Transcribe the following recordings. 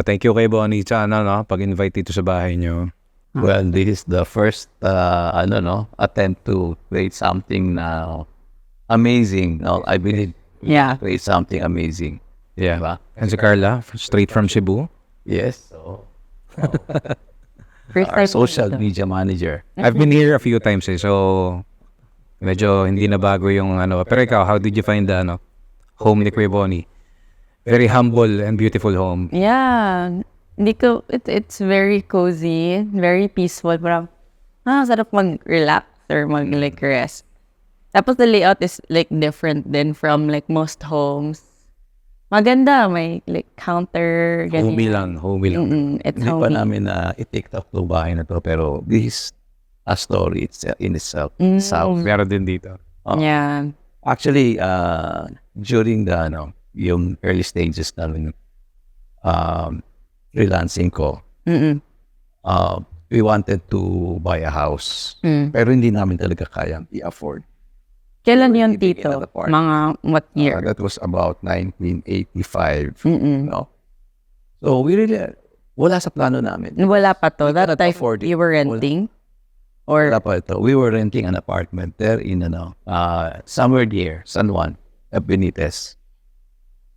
Thank you kay Boni sa pag-invite dito sa bahay nyo. Well, this is the first, attempt to create something amazing. No, I believe we Yeah. create something amazing. Yeah. Diba? And si Carla, straight from Cebu. Yes. So, First our time social dito. media manager. I've been here a few times so medyo hindi na bago yung Pero ikaw, how did you find the home ni Kuya Boni? Very humble and beautiful home. Yeah. It's very cozy, very peaceful. Parang, sarap mag-relax or mag-like rest. Tapos the layout is like different then from like most homes. Maganda, may like counter, ganyan. Homey lang. It's Hindi pa homey. namin i-tiktok itong bahay na to, pero this is a story in itself. Meron din dito. Yeah. Actually, during the yung early stages namin freelancing ko, we wanted to buy a house. Pero hindi namin talaga kayang i-afford. Kailan yun, Living in Tito? an apartment. Mga what year? That was about 1985. No? So we really, wala sa plano namin. Wala pa to. We That cannot time, afford it. you were renting? Or, Wala pa ito. We were renting an apartment there in somewhere near San Juan, Benitez.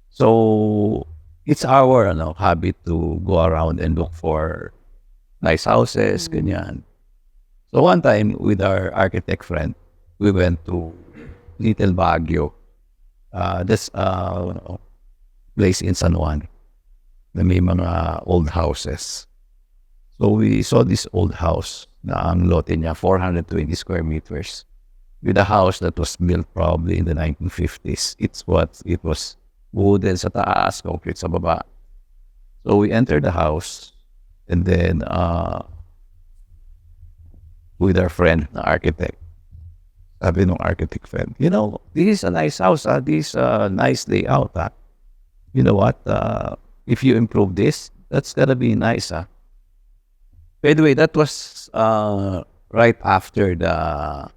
So it's our habit to go around and look for nice houses, ganyan. So one time with our architect friend, we went to Little Baguio. This place in San Juan na may mga old houses. So we saw this old house na ang lote niya 420 square meters with a house that was built probably in the 1950s. It was wooden sa taas, concrete sa baba. So we entered the house and then with our friend na architect, sabi nung architect friend, this is a nice house, this is a nice layout. You know what, if you improve this, that's gonna be nice. By the way, that was right after the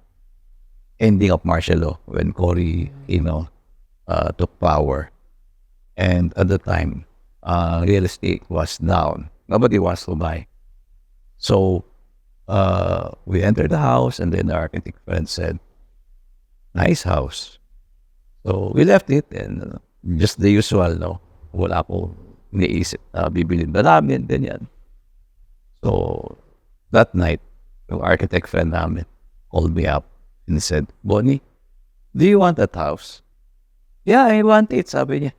ending of martial law when Cory, took power. And at the time, real estate was down. Nobody wants to buy. So we entered the house and then the architect friend said, nice house. So we left it and just the usual, wala po niisip na bibilin na namin, ganyan. So that night, yung architect friend namin called me up and said, Boni, do you want that house? Yeah, I want it, sabi niya.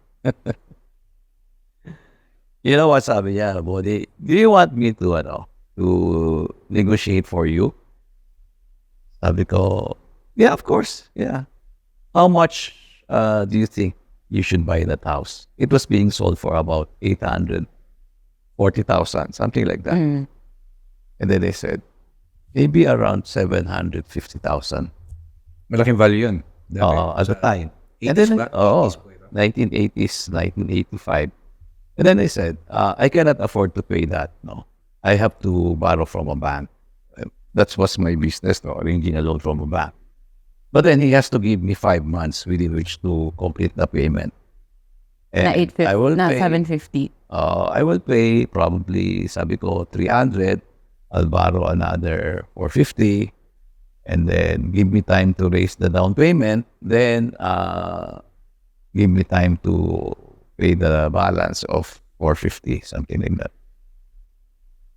You know what sabi niya, Boni? Do you want me to negotiate for you? Sabi ko, yeah, of course, yeah. How much do you think you should buy that house? It was being sold for about 840,000, something like that. And then they said, maybe around 750,000. Malaking value yun. At the time. 80s And then, ba? 80s po ito. 1980s, 1985. And then I said, I cannot afford to pay that. No, I have to borrow from a bank. That was my business, arranging a loan from a bank. But then he has to give me 5 months within which to complete the payment. na And 850, I will na pay, 750. I will pay probably, sabi ko, 300. I'll borrow another 450. And then give me time to raise the down payment. Then give me time to pay the balance of 450, something like that.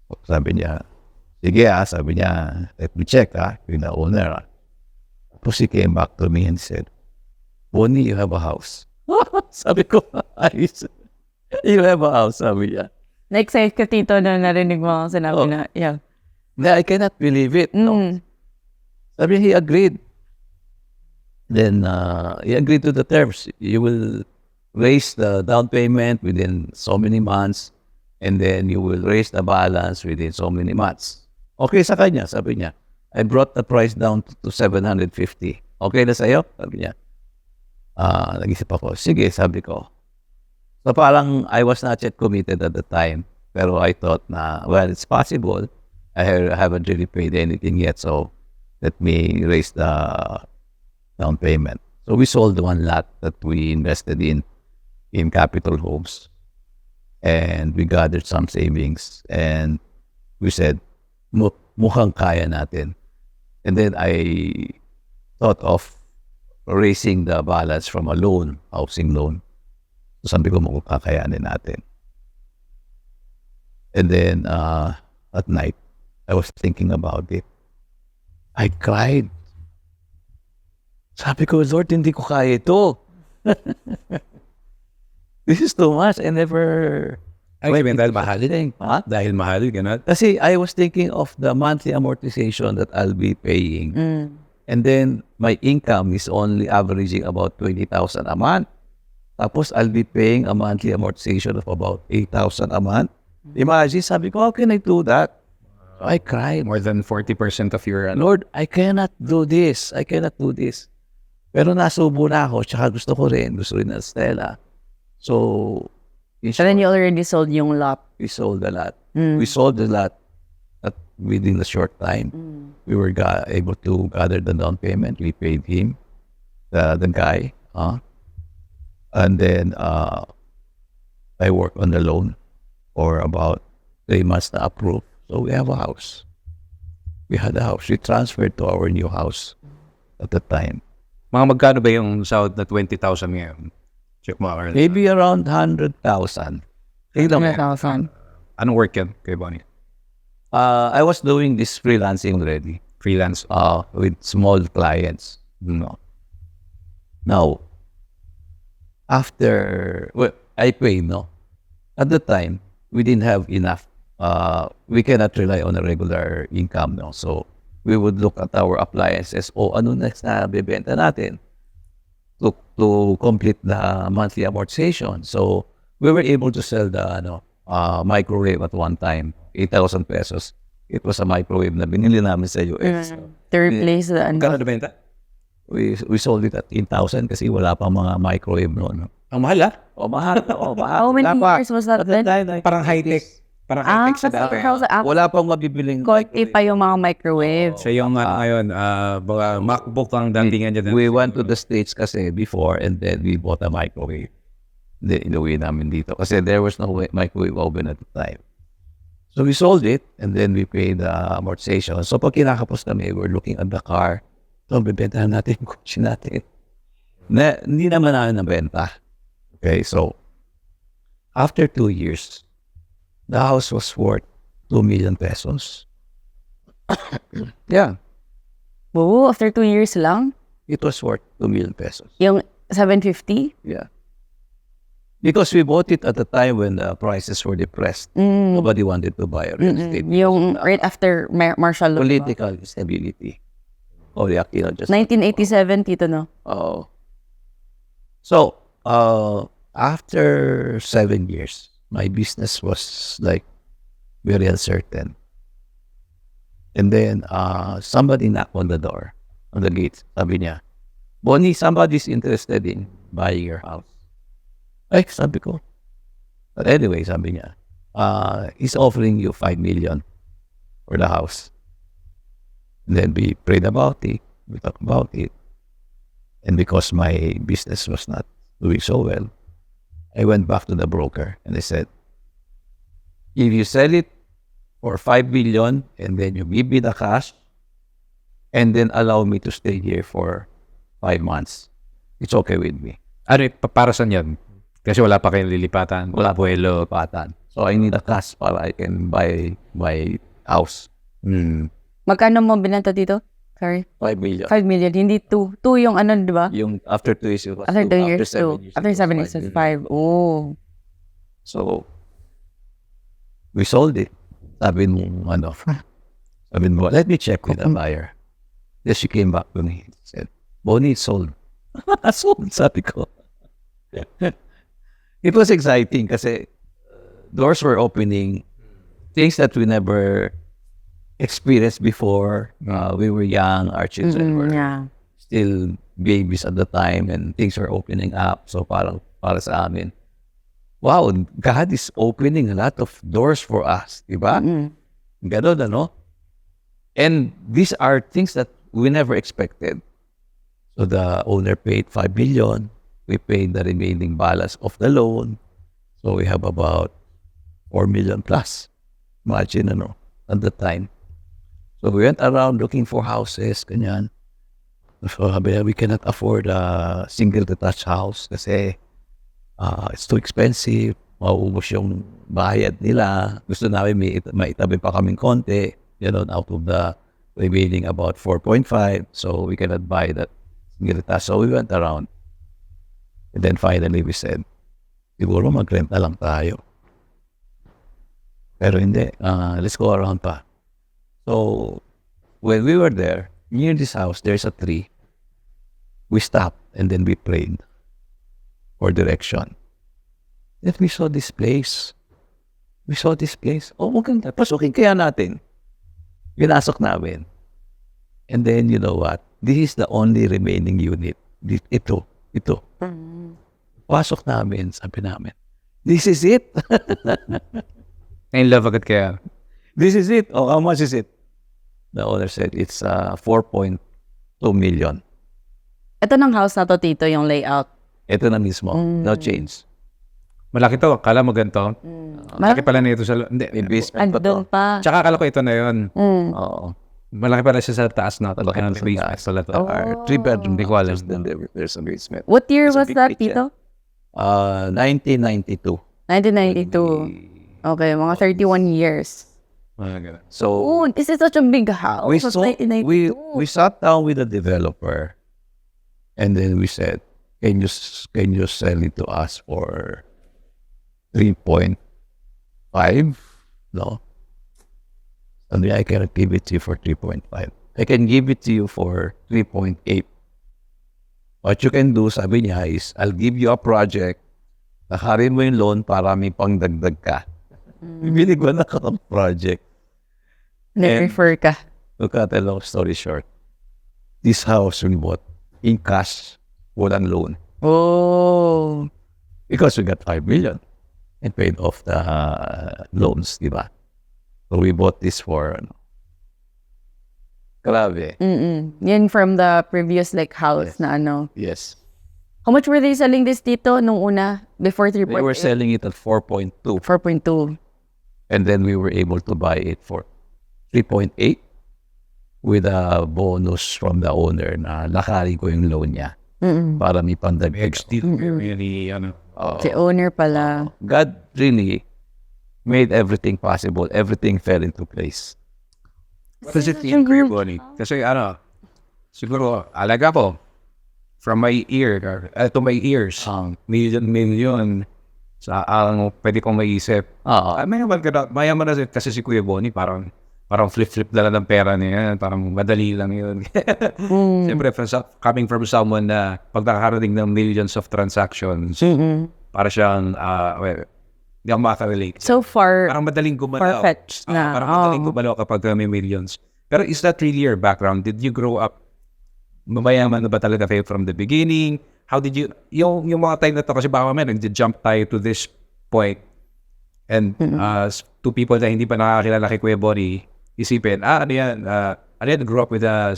So, sabi niya, sige sabi niya, let me check with the owner. Tapos he came back to me and said, Boni, you have a house. Sabi ko, ayos. You have a house, sabi niya. Na-excite ka, Tito, na narinig mo ang sinabi Oh. na, yeah. I cannot believe it. No. Sabi he agreed. Then he agreed to the terms. You will raise the down payment within so many months and then you will raise the balance within so many months. Okay sa kanya, sabi niya. I brought the price down to 750. Okay na sa'yo? Sabi niya. Nag-isip ako. Sige, sabi ko. So parang I was not yet committed at the time. Pero I thought na, well, it's possible. I haven't really paid anything yet, so let me raise the down payment. So we sold one lot that we invested in Capital Homes. And we gathered some savings. And we said, mukhang kaya natin. And then I thought of raising the balance from a loan, housing loan. So sabi ko, mukhang kakayanin natin. And then at night, I was thinking about it. I cried. Sabi ko, Lord, hindi ko kaya ito. This is too much. I never... Dahil mahal. Ha? Dahil mahal, gano'n. Kasi I was thinking of the monthly amortization that I'll be paying. And then, my income is only averaging about 20,000 a month. Tapos, I'll be paying a monthly amortization of about 8,000 a month. Imagine, sabi ko, how can I do that? So I cried. More than 40% of your... Lord, I cannot do this. I cannot do this. Pero nasubo na ako, tsaka gusto rin na Stella. So, So then you already sold yung lot. we sold a lot. We sold a lot within a short time. We were able to gather the down payment. We paid him, the guy. And then I worked on the loan for about 3 months to approve. So we have a house. We had a house. We transferred to our new house at the time. Mga magkano ba yung sahod na 20,000 ngayon? Check mo. Arnold. Maybe around 100,000. Tingnan mo. 100,000. Anong work yan kay Boni? I was doing this freelancing already. Freelance. With small clients. Now, after I pay, at the time we didn't have enough. We cannot rely on a regular income, so we would look at our appliances. Ano next na bebenta natin to complete the monthly amortization. So we were able to sell the microwave at one time, 8,000 pesos. It was a microwave na binili namin sa US. To replace the... Magkano nabenta? We sold it at 8,000 kasi wala pang mga microwave noon. Ang mahal Mahal. How many years was that then? Parang high-tech. Parang high-tech sa dati. Wala pang mabibiling Korte pa yung mga microwave. So yung ngayon, mga MacBook ang datingan niya. We went to the States kasi before and then we bought a microwave. Then inuwi namin dito kasi there was no microwave oven at the time. So we sold it and then we paid the amortization. So pag kinakapos kami, we're looking at the car. So bibentahan natin yung kotse natin. Hindi naman namin nabenta. Okay, so after 2 years, the house was worth 2 million pesos. Yeah, Oo, after 2 years lang? it was worth 2 million pesos. Yung 750? Yeah. Because we bought it at the time when the prices were depressed. Nobody wanted to buy a real estate. Yung right after martial law. Political stability. Oh, the Aquino just... 1987, Tito, no? Oh. So, after 7 years, my business was like very uncertain. And then somebody knocked on the door, on the gate. Sabi niya, Boni, somebody's interested in buying your house. Ay, sabi ko. But anyway, sabi niya, he's offering you 5 million for the house. And then we prayed about it. We talked about it. And because my business was not doing so well, I went back to the broker and I said, if you sell it for 5 million and then you give me the cash and then allow me to stay here for 5 months, it's okay with me. Ano, para saan yan? Kasi wala pa kayong lilipatan. Wala po lilipatan. So I need a cash para I can buy my house. Magkano mo binenta dito? Sorry. 5 million. 5 million. Hindi 2. 2 yung ano, di ba? Yung after 2 years, it was After 2 two. years, 2. After 7 years, it's 5. Oh. So, we sold it. Sabi mo, let me check with the buyer. Then she came back to me and said, Boni, it's sold. Sold, sabi ko. It was exciting kasi doors were opening, things that we never experienced before. We were young, our children were still babies at the time and things were opening up. So para sa amin, wow, God is opening a lot of doors for us, diba? Ganon, ano? And these are things that we never expected. So the owner paid 5 million. We paid the remaining balance of the loan. So we have about 4 million plus. Imagine, at the time. So we went around looking for houses, ganyan. So we cannot afford a single detached house kasi it's too expensive. Mauubos yung bayad nila. Gusto namin maitabi pa kaming konti, out of the remaining about 4.5. So we cannot buy that single detached. So we went around. And then finally we said, siguro mag-rent na lang tayo. Pero hindi, let's go around pa. So, when we were there, near this house, there's a tree. We stopped and then we prayed for direction. Then we saw this place. Oh, maganda. Pasukin kaya natin. Pinasok namin. And then, you know what? This is the only remaining unit. Ito. Pasok namin, sabi namin, this is it. In love agad kaya. This is it. Oh, how much is it? The owner said it's 4.2 million. Ito ng house na to, Tito, yung layout. Ito na mismo. No change. Malaki to. Kala mo ganito. Malaki pala na ito sa... Hindi. Basement pa to. Andun pa. Tsaka akala ko ito na yun. Oo. Malaki pala siya sa taas na. Malaki pa sa taas. Pala to. 3-bedroom. Hindi ko alam. Then there's a basement. What year It's a was big that, kitchen. Tito? 1992. 1992. Okay, mga 31 years. So, Oh, this is such a big house. we It was saw, 1992. we sat down with the developer and then we said, can you sell it to us for 3.5? No. And I cannot give it to you for 3.5. I can give it to you for 3.8. What you can do, sabi niya, is I'll give you a project, nakarin mo yung loan para may pangdagdag ka. Bibili ko na ka ng project. Na-refer ka. To cut a long story short, this house we bought in cash, walang loan. Oh. Because we got 5 million and paid off the loans, di ba? So we bought this for, grabe. Yan from the previous house na ano. Yes. How much were they selling this, Tito, nung una? Before 3.8? They were selling it at 4.2. 4.2. And then we were able to buy it for 3.8 with a bonus from the owner na lakari ko yung loan niya para may pandagdag. Really, ano. Si owner pala. God really made everything possible. Everything fell into place. What does it mean for you, Boni? Kasi siguro, alaga ko, from my ear, to my ears, million, sa pwede kong maisip. Mayaman na kasi si Kuya Boni, parang flip-flip na lang ng pera niya, parang madali lang yun. Siyempre, coming from someone na pag nakakarating ng millions of transactions, para siyang, hindi ako makarelate. So far, Parang madaling gumalaw. far-fetched na. Parang madaling gumalaw kapag may millions. Pero is that really your background? Did you grow up, mayaman na ba talaga kayo from the beginning? How did you, yung mga time na to, kasi baka mamaya nag-jump tayo to this point, and to people na hindi pa nakakilala kay Kuya Boni, isipin, ano yan, grew up with a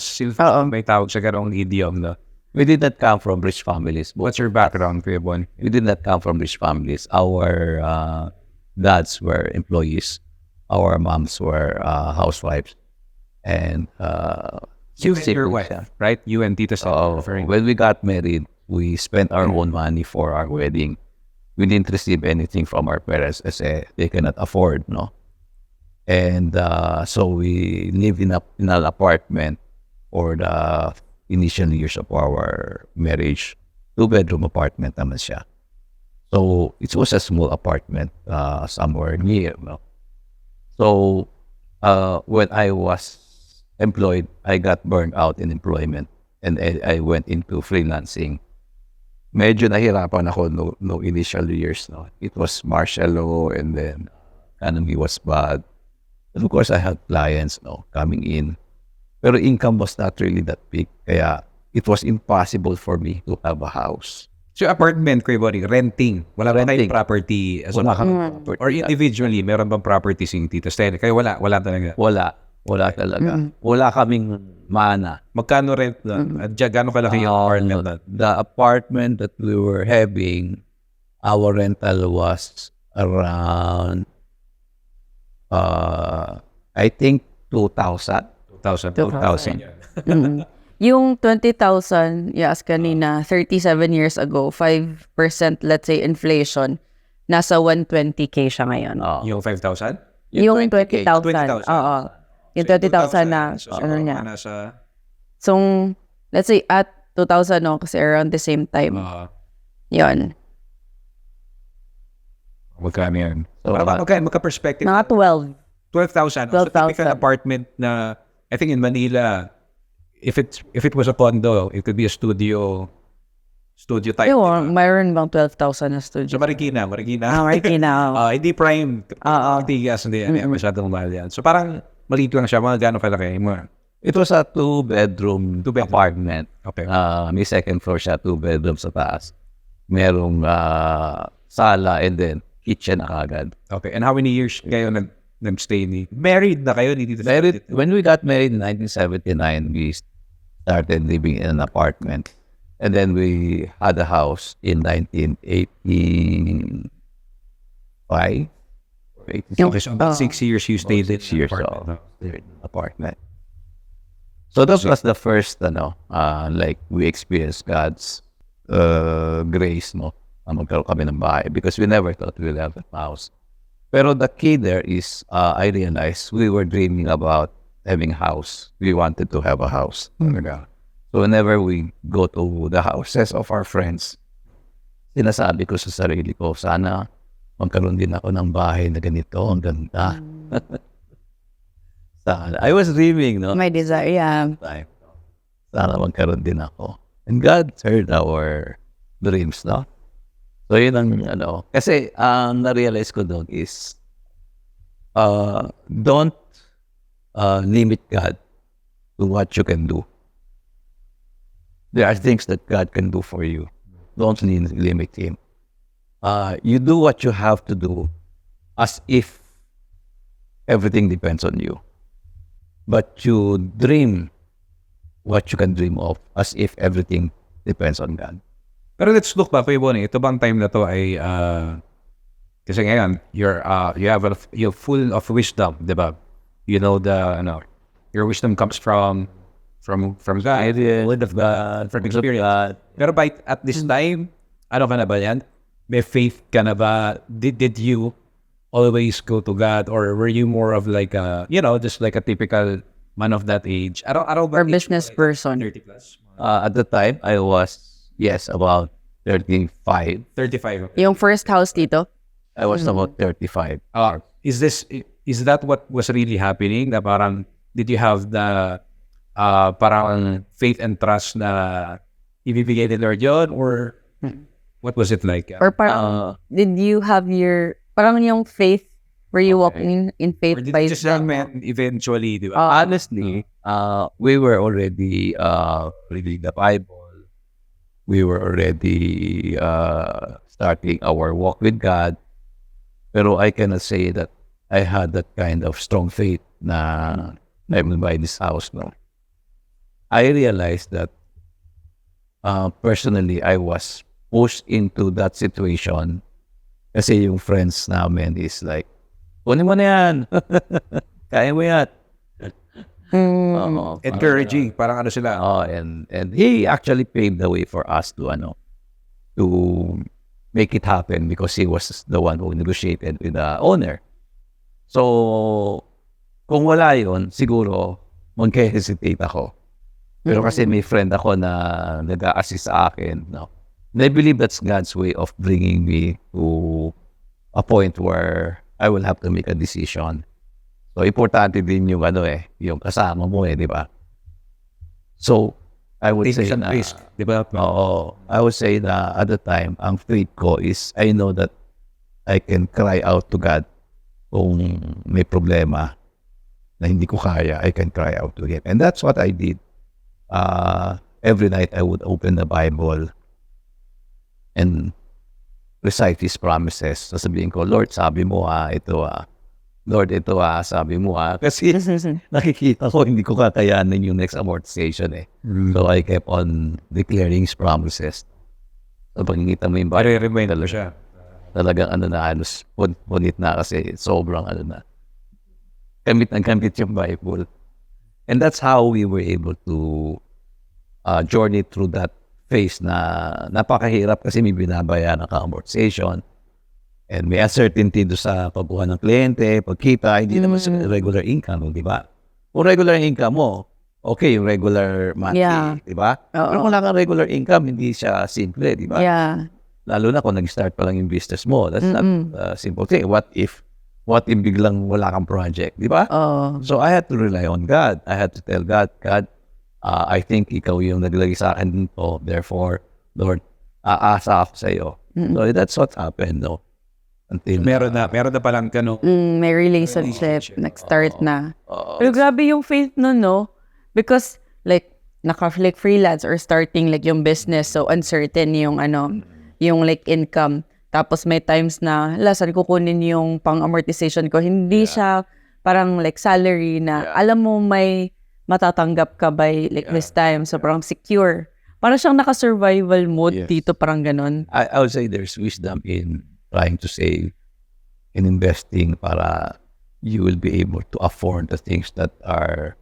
may tawag sa ganong idiom, no? We did not come from rich families. What's your background, Kuya Boni? We did not come from rich families. Our dads were employees. Our moms were housewives. And You and your wife, right? You and Tita Stella. when we got married, we spent our own money for our wedding. We didn't receive anything from our parents as they cannot afford, no? And so we lived in an apartment for the initial years of our marriage. 2-bedroom apartment naman siya. So it was a small apartment somewhere near, no? So when I was employed, I got burned out in employment and I went into freelancing. Medyo nahirapan ako no initial years, no. It was martial law and then economy was bad. And of course, I had clients, no, coming in. Pero income was not really that big. Kaya it was impossible for me to have a house. So apartment, Kuya Boni, renting. Wala ba tayong property as Wala well? kami property. Or individually, meron bang property si Tita Stella? Kaya wala talaga. Wala talaga. Wala kaming mana. Magkano rent lang? At gano'ng kalaki yung apartment na? The apartment that we were having, our rental was around I think 2,000. 2,000. 2,000. Mm. Yung 20,000, yes, kanina, 37 years ago, 5%, let's say, inflation, nasa 120K siya ngayon. Yung 5,000? Yung 20K. 20,000, oo. Yung 20,000 na, So, ano niya. nasa... So, let's say, at 2,000, no, kasi around the same time. Yun. Magkano yan? So, Magka-perspective. Mga 12. 12,000. So, typical 12,000. apartment na, I think in Manila, if it was a condo, it could be a studio type. Yung, mayroon bang 12,000 na studio? So, Marikina. Marikina. Hindi prime. Tigas, hindi masyadong mahal yan. So, parang maliit lang siya. Mga gano'ng kalaki. it was a two-bedroom apartment. Okay. May second floor siya, 2 bedrooms sa taas. Merong sala and then kitchen na kagad. Okay. And how many years kayo nag-stay ni? Married na kayo? When we got married in 1979, we started living in an apartment. And then we had a house in 1985. Okay, so about 6 years you stayed in 6 years apartment. in an apartment. So that was the first, like we experienced God's grace, no? Magkaroon kami ng bahay because we never thought we'll have a house. Pero the key there is, I realized we were dreaming about having a house. We wanted to have a house. So whenever we go to the houses of our friends, sinasabi ko sa sarili ko, sana magkaroon din ako ng bahay na ganito, ang ganda. Sana. I was dreaming, no? My desire, yeah. Sana magkaroon din ako. And God heard our dreams, no? So yun ang, kasi ang na-realize ko doon is, don't limit God to what you can do. There are things that God can do for you. Don't limit Him. You do what you have to do as if everything depends on you. But you dream what you can dream of as if everything depends on God. Pero let's look back, Boni. Ito bang time na to ay kasi ngayon you're full of wisdom, 'di ba? You know your wisdom comes from God, word of God, from experience. Pero at this time, ano ka na ba yan? May faith ka na ba? Did you always go to God, or were you more of like just like a typical man of that age? Or business person. 30 plus? At the time, I was, about 35. 35. Yung first house dito? I was about 35. Is that what was really happening? Na parang, did you have the parang faith and trust na ibibigay ni Lord yun? Or what was it like? Or parang, did you have parang yung faith, were you walking in faith Or did by it just happen eventually, di ba? Honestly, we were already reading the Bible. We were already starting our walk with God. Pero I cannot say that I had that kind of strong faith na I will buy this house, no. I realized that personally, I was pushed into that situation kasi yung friends namin is like, kunin mo na yan. Kaya mo yan. Encouraging. Parang ano sila. And he actually paved the way for us to make it happen because he was the one who negotiated with the owner. So, kung wala yun, siguro mag-hesitate ako. Pero kasi may friend ako na nag-a-assist sa akin, no? And I believe that's God's way of bringing me to a point where I will have to make a decision. So, importante din yung yung kasama mo di ba? So, I would say na, di ba? I would say na at the time, ang faith ko is, I know that I can cry out to God kung may problema na hindi ko kaya, I can cry out to Him. And that's what I did. Every night I would open the Bible and recite His promises. Sasabihin ko, Lord, sabi mo ito Lord, ito sabi mo Kasi nakikita ko, hindi ko kakayanin yung next amortization So I kept on declaring His promises. So pagkikita mo yung Bible, Remind siya. talagang halos punit na kasi sobrang na. gamit na gamit yung Bible. And that's how we were able to journey through that phase na napakahirap kasi may binabayaran na amortization and may uncertainty do sa pagkuha ng kliyente, pagkita, hindi naman sa regular income, di ba? Kung regular income mo, okay, yung regular monthly, di ba? Pero kung wala kang regular income, hindi siya simple, di ba? Yeah. Lalo na kung nag-start pa lang yung business mo. That's not a simple thing. What if biglang wala kang project, di ba? So I had to rely on God. I had to tell God, I think ikaw yung naglagay sa akin dito. Therefore, Lord, aasa ako sa iyo. So that's what happened, no? Until Meron na palang may relationship, nag-start na. Pero grabe yung faith nun, no? Because, like, like freelance or starting like yung business, so uncertain yung yung like income. Tapos may times na, saan kukunin yung pang-amortization ko? Hindi siya parang like salary na, alam mo may matatanggap ka by like this time. So parang secure. Parang siyang naka-survival mode dito, parang ganon. I would say there's wisdom in trying to save and investing para you will be able to afford the things that are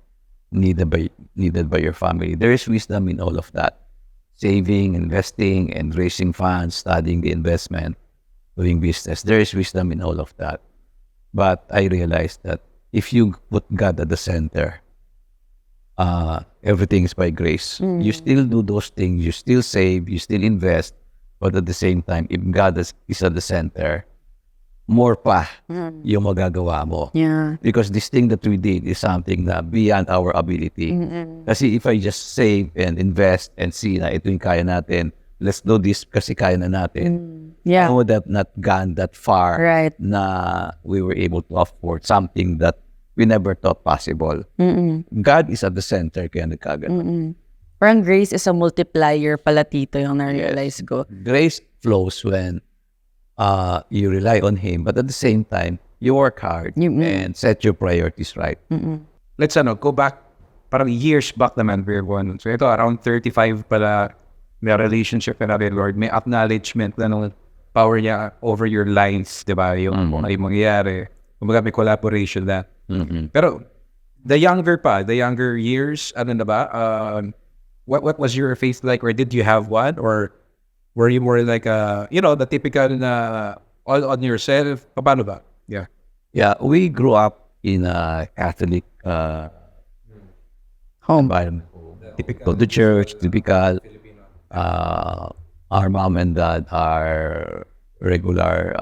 needed by your family. There is wisdom in all of that. Saving, investing, and raising funds, studying the investment, doing business. There is wisdom in all of that. But I realized that if you put God at the center, everything is by grace. You still do those things, you still save, you still invest, but at the same time, if God is at the center, more pa yung magagawa mo. Yeah. Because this thing that we did is something na beyond our ability. Kasi if I just save and invest and see na ito yung kaya natin, let's do this kasi kaya na natin. I would have not gone that far na we were able to afford something that we never thought possible. God is at the center kaya nagkagano. Parang grace is a multiplier pala, Tito, yung na-realize ko. Grace flows when you rely on Him, but at the same time, you work hard and set your priorities right. Let's go back, parang years back naman, everyone. So ito, around 35 pala, may relationship na rin, Lord. May acknowledgement na ng power niya over your lives, di ba? Yung mangyayari. Kumbaga may collaboration na. Pero, the younger years, ano na ba? What was your faith like? Or did you have one? Or were you more like, the typical na all on yourself? Paano ba? Yeah, we grew up in a Catholic home environment. Typical, the church, typical. Our mom and dad are regular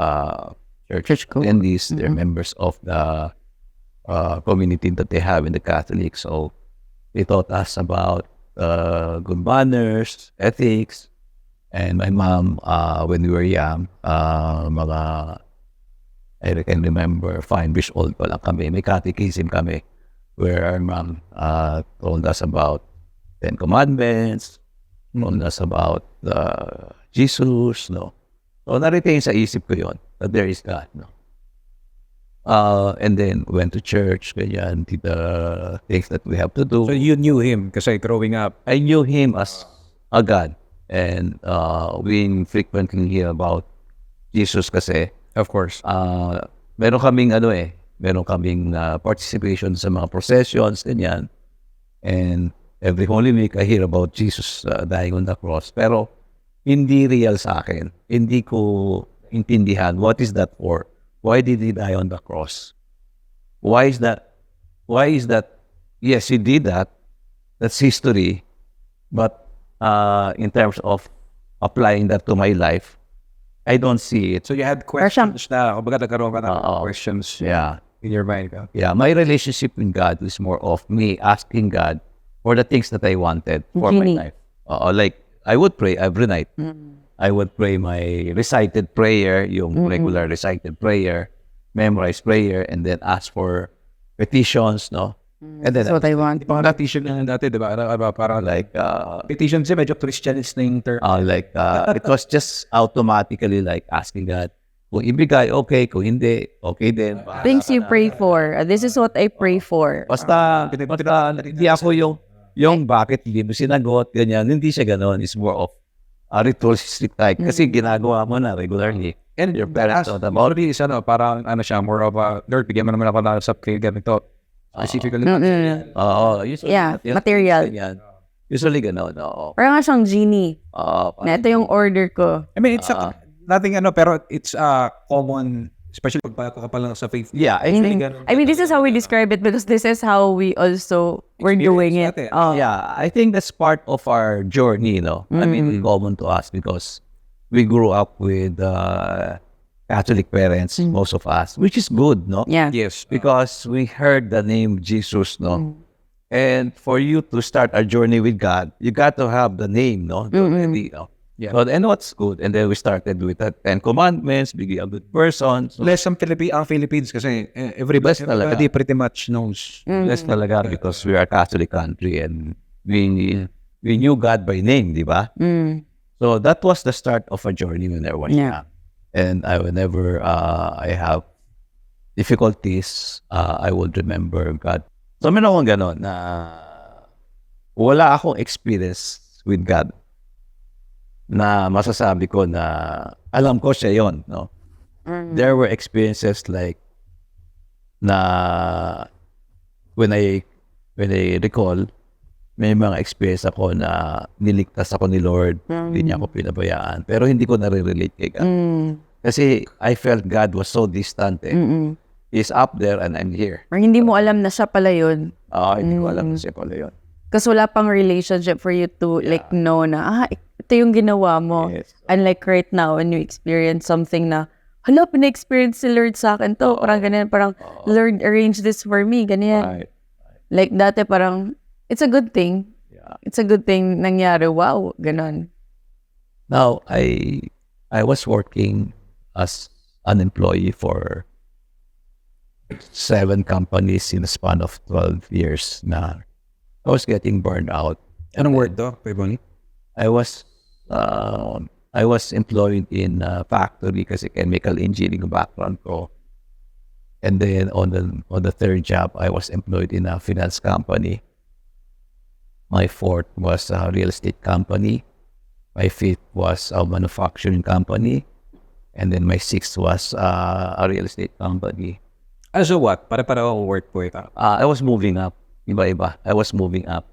church attendees. They're members of the community that they have in the Catholic. So they taught us about good manners, ethics. And my mom, when we were young, I can remember 5 years old pa lang kami. May catechism kami where our mom told us about 10 Commandments, told us about Jesus, no? So na-retain sa isip ko yun, that there is God, no? And then went to church, ganyan, did the things that we have to do. So you knew Him kasi growing up. I knew Him as a God. And we frequently hear about Jesus kasi, of course, meron kaming participation sa mga processions, ganyan. And every Holy Week, I hear about Jesus dying on the cross. Pero hindi real sa akin. Hindi ko intindihan, what is that for? Why did He die on the cross? Why is that? Yes, He did that. That's history. But in terms of applying that to my life, I don't see it. So you had questions na, kumbaga nagkaroon ka ng questions in your mind. Yeah, my relationship with God is more of me asking God for the things that I wanted for my life. Like, I would pray every night. I would pray my recited prayer, yung regular recited prayer, memorized prayer, and then ask for petitions, no? And then that's what I want. Di ba petition na dati, di ba? Parang like, petition kasi medyo Christianist na yung term. It was just automatically like asking God, kung ibigay, okay, kung hindi, okay din. Things you pray for. This is what I pray for. Basta hindi ako yung bakit hindi mo sinagot, ganyan. Hindi siya ganon. It's more of a ritualistic type. Kasi ginagawa mo na regularly. And your parents know about it. Parang siya, more of a, Lord, bigyan mo naman ako na sa prayer ganito. Specifically. Usually. Yeah, material. Yan. Usually gano'n, oo. Parang nga siyang genie. Na ito yung order ko. I mean, it's nothing pero it's common, especially pag ka pa lang sa faith. Yeah, I think, This is how we describe it because this is how we also were doing it. yeah, I think that's part of our journey, no? I mean, common to us because we grew up with Catholic parents, most of us, which is good, no? Yeah. Yes. Because we heard the name Jesus, no? And for you to start a journey with God, you got to have the name, no? Already, no? Yeah. So, and what's good? And then we started with the 10 Commandments, be a good person. So, Less ang Philippines kasi everybody pretty much knows. blessed talaga because we are a Catholic country and we knew God by name, di ba? So that was the start of a journey when I was young. And whenever I have difficulties, I would remember God. So meron akong gano'n na wala akong experience with God na masasabi ko na alam ko siya yon, no? There were experiences like na when I recall, may mga experience ako na niligtas ako ni Lord, hindi niya ako pinabayaan, pero hindi ko nare-relate kay God. Kasi I felt God was so distant. He's up there and I'm here. Or hindi mo alam na siya pala yun. Hindi ko alam na siya pala yun. Kasi wala pang relationship for you to like know na, ito yung ginawa mo. Yes. Unlike right now when you experience something na, hala, pina-experience si Lord sa akin to. Parang ganyan, parang Lord arrange this for me. Ganyan. Right. Like dati parang, it's a good thing. Yeah. It's a good thing nangyari. Wow, ganon. Now, I was working as an employee for 7 companies in a span of 12 years na I was getting burned out. Anong word to, Kuya Boni? I was employed in a factory kasi chemical engineering background ko. And then on the third job, I was employed in a finance company. My fourth was a real estate company. My fifth was a manufacturing company. And then my sixth was a real estate company. So what? Para-parang work po ito. I was moving up. Iba-iba. I was moving up.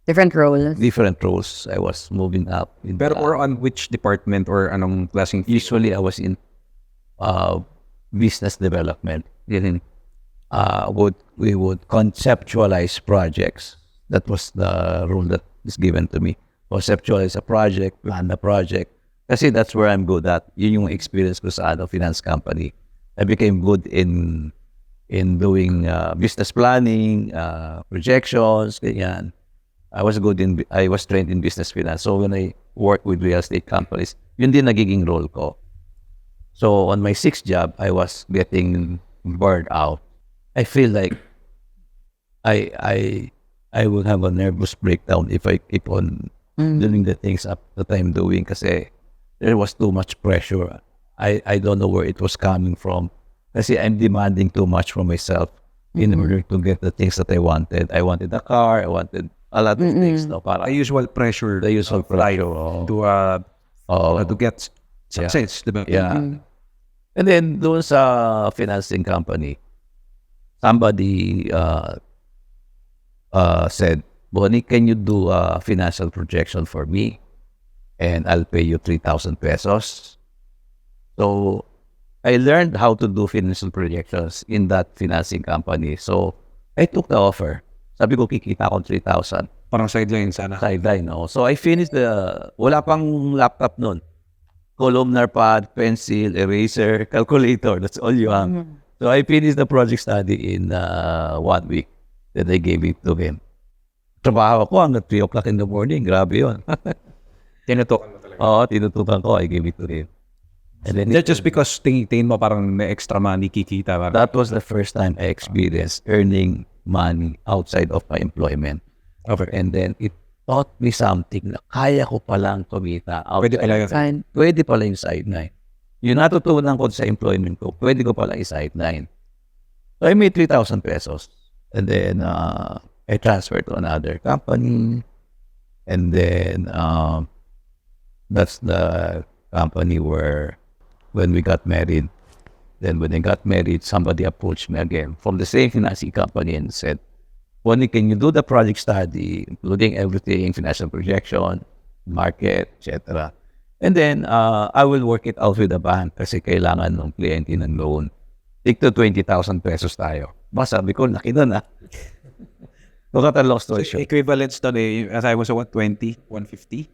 Different roles. Different roles. I was moving up. Pero or on which department or anong klaseng field? Usually, I was in business development. We would conceptualize projects. That was the role that is given to me. Conceptualize a project, plan the project. Kasi that's where I'm good at. Yun yung experience ko sa finance company. I became good in doing business planning, projections, ganyan. I was trained in business finance. So when I work with real estate companies, yun din nagiging role ko. So on my 6th job, I was getting burned out. I feel like I will have a nervous breakdown if I keep on doing the things that I'm doing kasi there was too much pressure. I don't know where it was coming from. Kasi I'm demanding too much from myself in order to get the things that I wanted. I wanted a car. I wanted a lot of things. No? Para, The usual pressure. the usual pressure. To get success. Diba? Yeah. And then, doon sa financing company, somebody said, Boni, can you do a financial projection for me? And I'll pay you 3,000 pesos. So, I learned how to do financial projections in that financing company. So, I took the offer. Sabi ko, kikita ako 3,000. Parang sideline sana. Sideline, no? So, I finished wala pang laptop nun. Columnar pad, pencil, eraser, calculator. That's all you have. So, I finished the project study in 1 week. Then I gave it to him. Trabaho ko hanggang 3 o'clock in the morning. Grabe yun. Tinutukan mo talaga. Oo, tinutukan ko. I gave it to him. And then Just because tingin mo parang may extra money kikita. Parang, that was the first time I experienced earning money outside of my employment. okay. And then it taught me something na kaya ko palang kumita Pwede outside. pala yun. Fine. Pwede pala yung sideline. Yung natutunan ko sa employment ko, pwede ko pala i-sideline. So I made 3,000 pesos. And then I transferred to another company. And then that's the company where when we got married, Then when I got married, somebody approached me again from the same financing company and said, Boni, can you do the project study, including everything, financial projection, market, etc. And then, I will work it out with the bank kasi kailangan ng kliyente ng loan. Take to 20,000 pesos tayo. Sabi ko, laki nun To cut a long story short. Equivalents doon as I was 120, 150?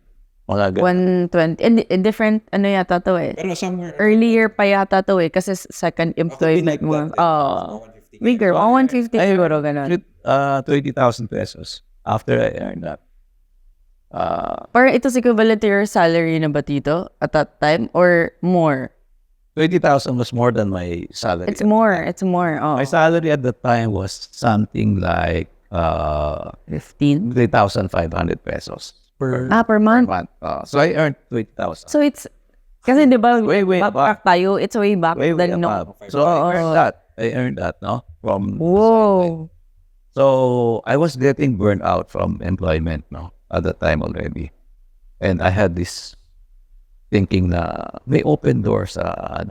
Mga ganun. 120. And different, yata to eh. Pero somewhere... Earlier pa yata to eh. Kasi second employment mo. Bigger. 150 siguro, ganun. 20,000 pesos after I earned that. Parang ito's equivalent to your salary na ba dito at that time? Or more? 20,000 was more than my salary. It's more. It's more. Oh. My salary at that time was something like 15? 3,500 pesos Per Per month? month. So I earned 20,000. So it's, kasi di ba, Way back tayo, it's way back Way then, no? above. So I earned that, no? From Whoa. So I was getting burned out from employment, no? At that time already. And I had this thinking na may open doors sa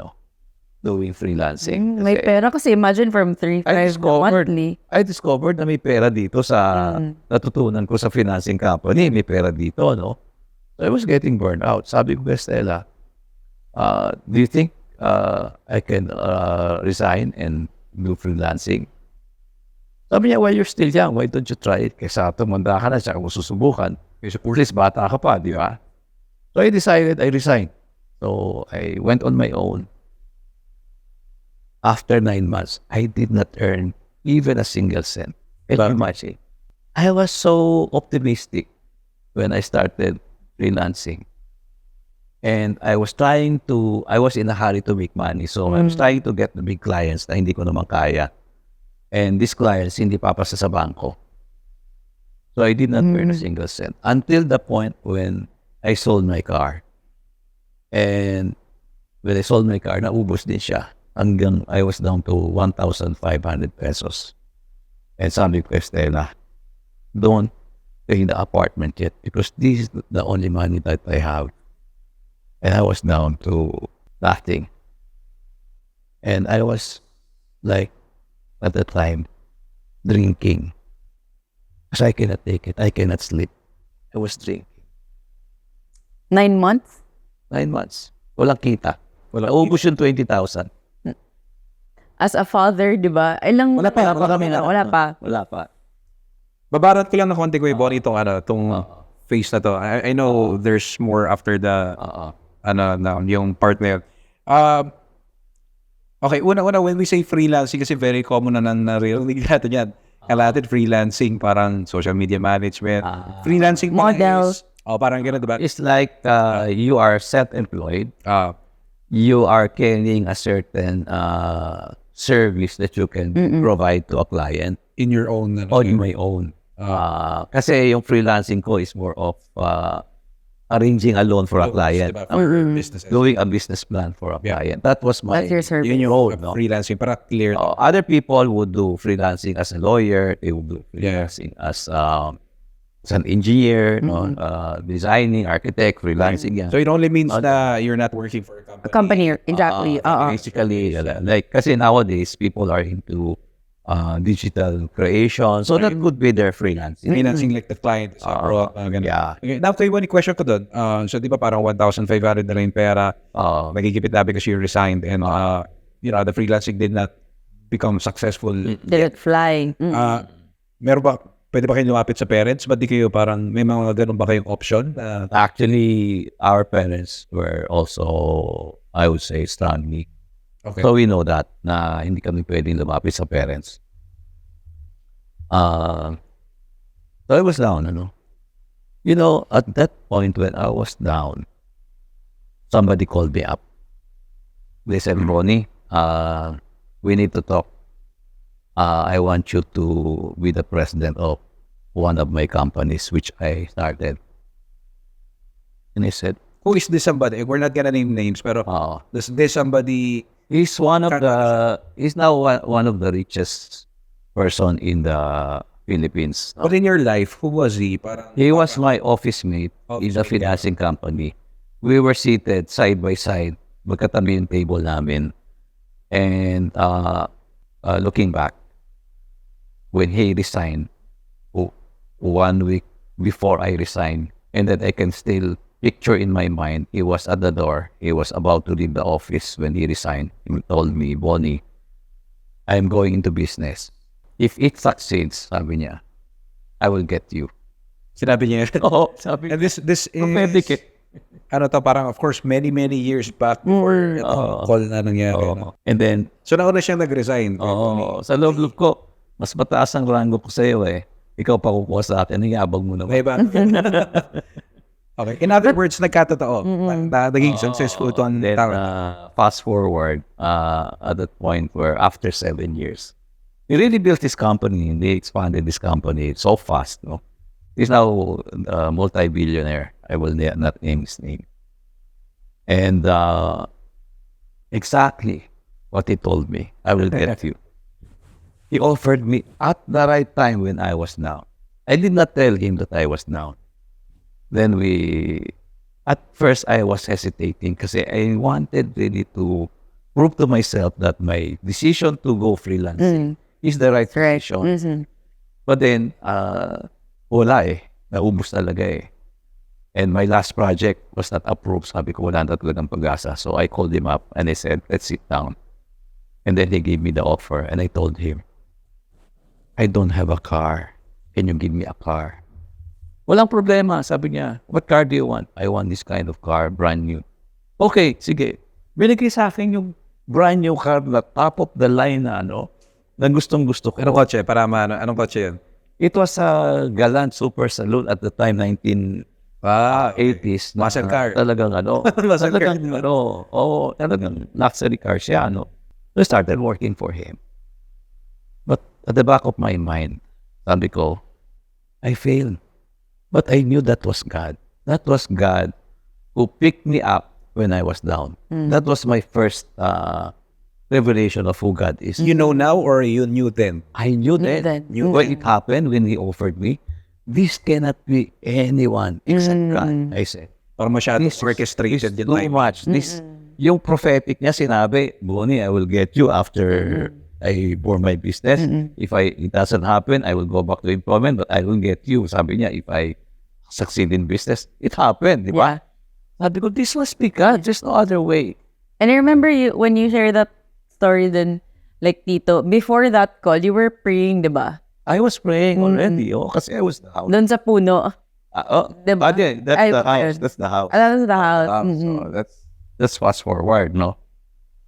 doing freelancing. May pera kasi imagine from 3,500 monthly. I discovered na may pera dito sa natutunan ko sa financing company. May pera dito, no? So I was getting burned out. Sabi ko kay Stella, do you think I can resign and do freelancing? Sabi niya, well, you're still young. Why don't you try it? Kaysa tumanda ka na, siya kung susubukan. Kasi at least bata ka pa, di ba? So I decided I resigned. So I went on my own. After 9 months, I did not earn even a single cent. Can you imagine? I was so optimistic when I started freelancing. And I was in a hurry to make money. So I was trying to get the big clients na hindi ko naman kaya. And these clients, hindi papasa sa bangko. So I did not earn a single cent. Until the point when I sold my car. And when I sold my car, naubos din siya. Hanggang I was down to 1,500 pesos. And sabi ko, Estela, don't pay the apartment yet because this is the only money that I have. And I was down to nothing. And I was like, at the time, drinking. Because I cannot take it. I cannot sleep. I was drinking. 9 months? 9 months. Walang kita. Naubos yung 20,000. As a father, di ba? Ilang... Wala pa. Wala pa. Babarat ko lang na konti ko Boni itong phase na to. I know there's more after the yung part na yun. Okay, una when we say freelancing kasi very common na narinig natin yan. Kala natin freelancing parang social media management. Freelancing Models. Parang gano'n, diba? It's like you are self-employed. You are carrying a certain service that you can provide to a client. In your own. On my own. Kasi yung freelancing ko is more of arranging a loan for a client. Doing a business plan for a client. That was my That's your service. Yun yung role, no? Freelancing, para clear. Other people would do freelancing as a lawyer. They would do freelancing as an engineer, no? Designing, architect, freelancing. Yeah. So it only means that you're not working for a company. A company, exactly. Basically, like, kasi nowadays, people are into digital creation. So that could be their freelancing. Freelancing like the client is ganun. Yeah. Okay, now, kayo one question ko doon. So di ba parang 1,500 na rin pera, nagigipit na because you resigned and the freelancing did not become successful. Did it fly? Meron ba, pwede ba kayo lumapit sa parents? Ba't di kayo parang, may mga ganun ba kayong option? Actually, our parents were also, I would say, strongly. Okay. So we know that na hindi kami pwedeng lumapit sa parents. So I was down, at that point when I was down, somebody called me up. They said, Boni, we need to talk. I want you to be the president of one of my companies, which I started. And I said, who is this somebody? We're not gonna name names, pero this somebody... He's now one of the richest person in the Philippines. But in your life, who was he? He was my office mate in the financing company. We were seated side by side, magkatabi yung table namin. And looking back, when he resigned, 1 week before I resigned, and then I can still picture in my mind, he was at the door. He was about to leave the office when he resigned. He told me, Boni, I'm going into business. If it succeeds, sabi niya, I will get you. Sinabi niya yun. Oo, sabi And this is, prophetic eh. ano to, parang of course, many years back before itong call na nangyari. No? And then, So, nauna siyang nag-resign. sa loob ko, mas mataas ang rango ko sa iyo eh. Ikaw pa kukuha sa akin, nangyaabag mo naman. May ba? Okay. In other words, nagkatotoo. Naging successful to ang Then, tao. fast forward at that point where after 7 years, he really built this company. They expanded this company so fast. No, he's now a multi-billionaire. I will not name his name. And exactly what he told me, I will get you. He offered me at the right time when I was down. I did not tell him that I was down. Then at first I was hesitating kasi I wanted really to prove to myself that my decision to go freelancing is the right decision. But then, wala eh. Naubos talaga eh. And my last project was not approved. Sabi ko, wala na talagang pag-asa. So I called him up and I said, let's sit down. And then he gave me the offer and I told him, I don't have a car. Can you give me a car? Walang problema. Sabi niya, what car do you want? I want this kind of car, brand new. Okay, sige. Binigay sa akin yung brand new car na top of the line na na gustong-gusto ko. Anong kotse? Para anong kotse yun? It was a Galant Super Saloon at the time, 1980s. Muscle car. Talagang Muscle car. talagang talagang luxury car siya, So I started working for him. But at the back of my mind, sabi ko, I failed. But I knew that was God. That was God who picked me up when I was down. That was my first revelation of who God is. You know now or you knew then? I knew that. When it happened, when he offered me, this cannot be anyone except God, I said. Or masyado This orchestrated is yun. too much. Yung prophetic niya sinabi, Boni, I will get you after I bore my business. If it doesn't happen, I will go back to employment, but I will get you. Sabi niya, if I succeed in business, it happened, di ba? Sabi ko, this must be God. There's no other way. And I remember when you share that story then, like Tito, before that call, you were praying, di ba? I was praying already, kasi I was down. Doon sa puno. Diba? That's the house. That's the house. That was the house. So that's fast forward, no?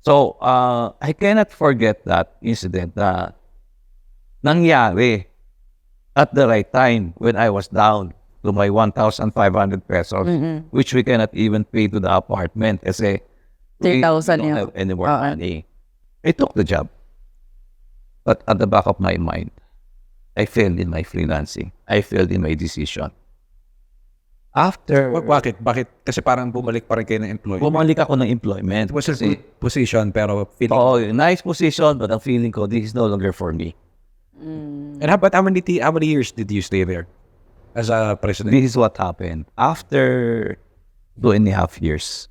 So, I cannot forget that incident na nangyari at the right time when I was down to my 1,500 pesos, which we cannot even pay to the apartment kasi 3,000 we don't yun. have any more money. I took the job. But at the back of my mind, I failed in my freelancing. I failed in my decision. After... Bakit? Kasi parang bumalik pa rin kayo ng employment. Bumalik ako ng employment. It was a good position pero feeling... Oh, nice position, but ang feeling ko, this is no longer for me. And how many years did you stay there as a president? This is what happened. After 2.5 years,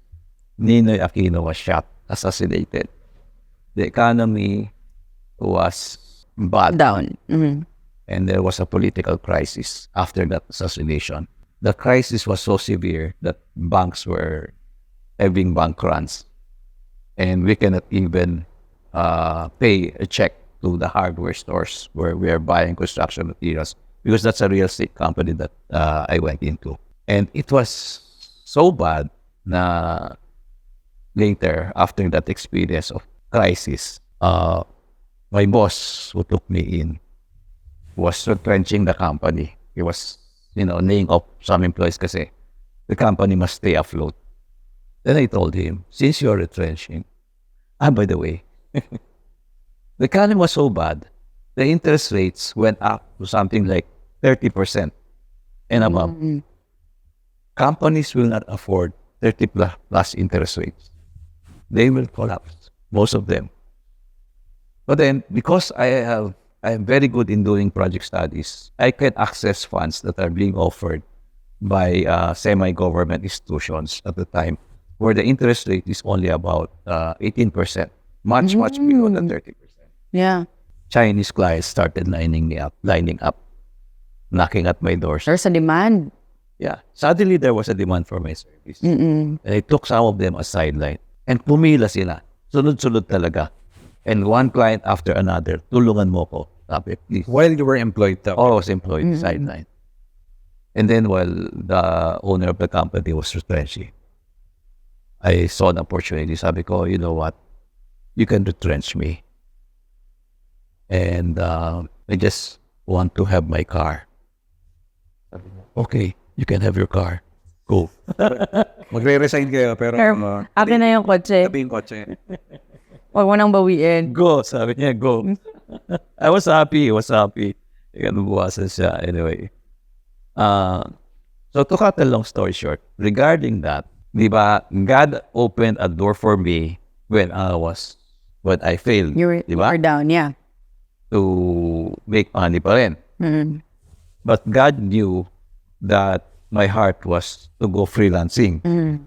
Ninoy Aquino was shot, assassinated. The economy was bad. Down. And there was a political crisis after that assassination. The crisis was so severe that banks were having bank runs. And we cannot even pay a check to the hardware stores where we are buying construction materials because that's a real estate company that I went into. And it was so bad na later, after that experience of crisis, my boss who took me in was retrenching the company. He was, laying off some employees kasi the company must stay afloat. Then I told him, since you're retrenching, by the way, the economy was so bad, the interest rates went up to something like 30% and above. Companies will not afford 30 plus interest rates. They will collapse, most of them. But then, because I am very good in doing project studies, I can access funds that are being offered by semi-government institutions at the time, where the interest rate is only about 18%. Much below than 30%. Yeah. Chinese clients started lining up, knocking at my doors. There's a demand. Yeah. Suddenly, there was a demand for my service. Mm-mm. And I took some of them as sideline. And pumila sila. Sunod-sunod talaga. And one client after another, tulungan mo ko. Sabi, please. While you were employed though. I was employed sideline. And then while the owner of the company was retrenching, I saw an opportunity. Sabi ko, you know what? You can retrench me. And I just want to have my car. Sabi niya, okay, you can have your car. Go. Magre-resign kayo pero Akin na yung kotse. sabi yung kotse. Huwag mo nang bawiin. Go. Sabi niya, go. I was happy. Buwasan siya. Anyway. So to cut a long story short, regarding that, di ba, God opened a door for me when I failed. You Di ba? were down, yeah. To make money pa rin. But God knew that my heart was to go freelancing,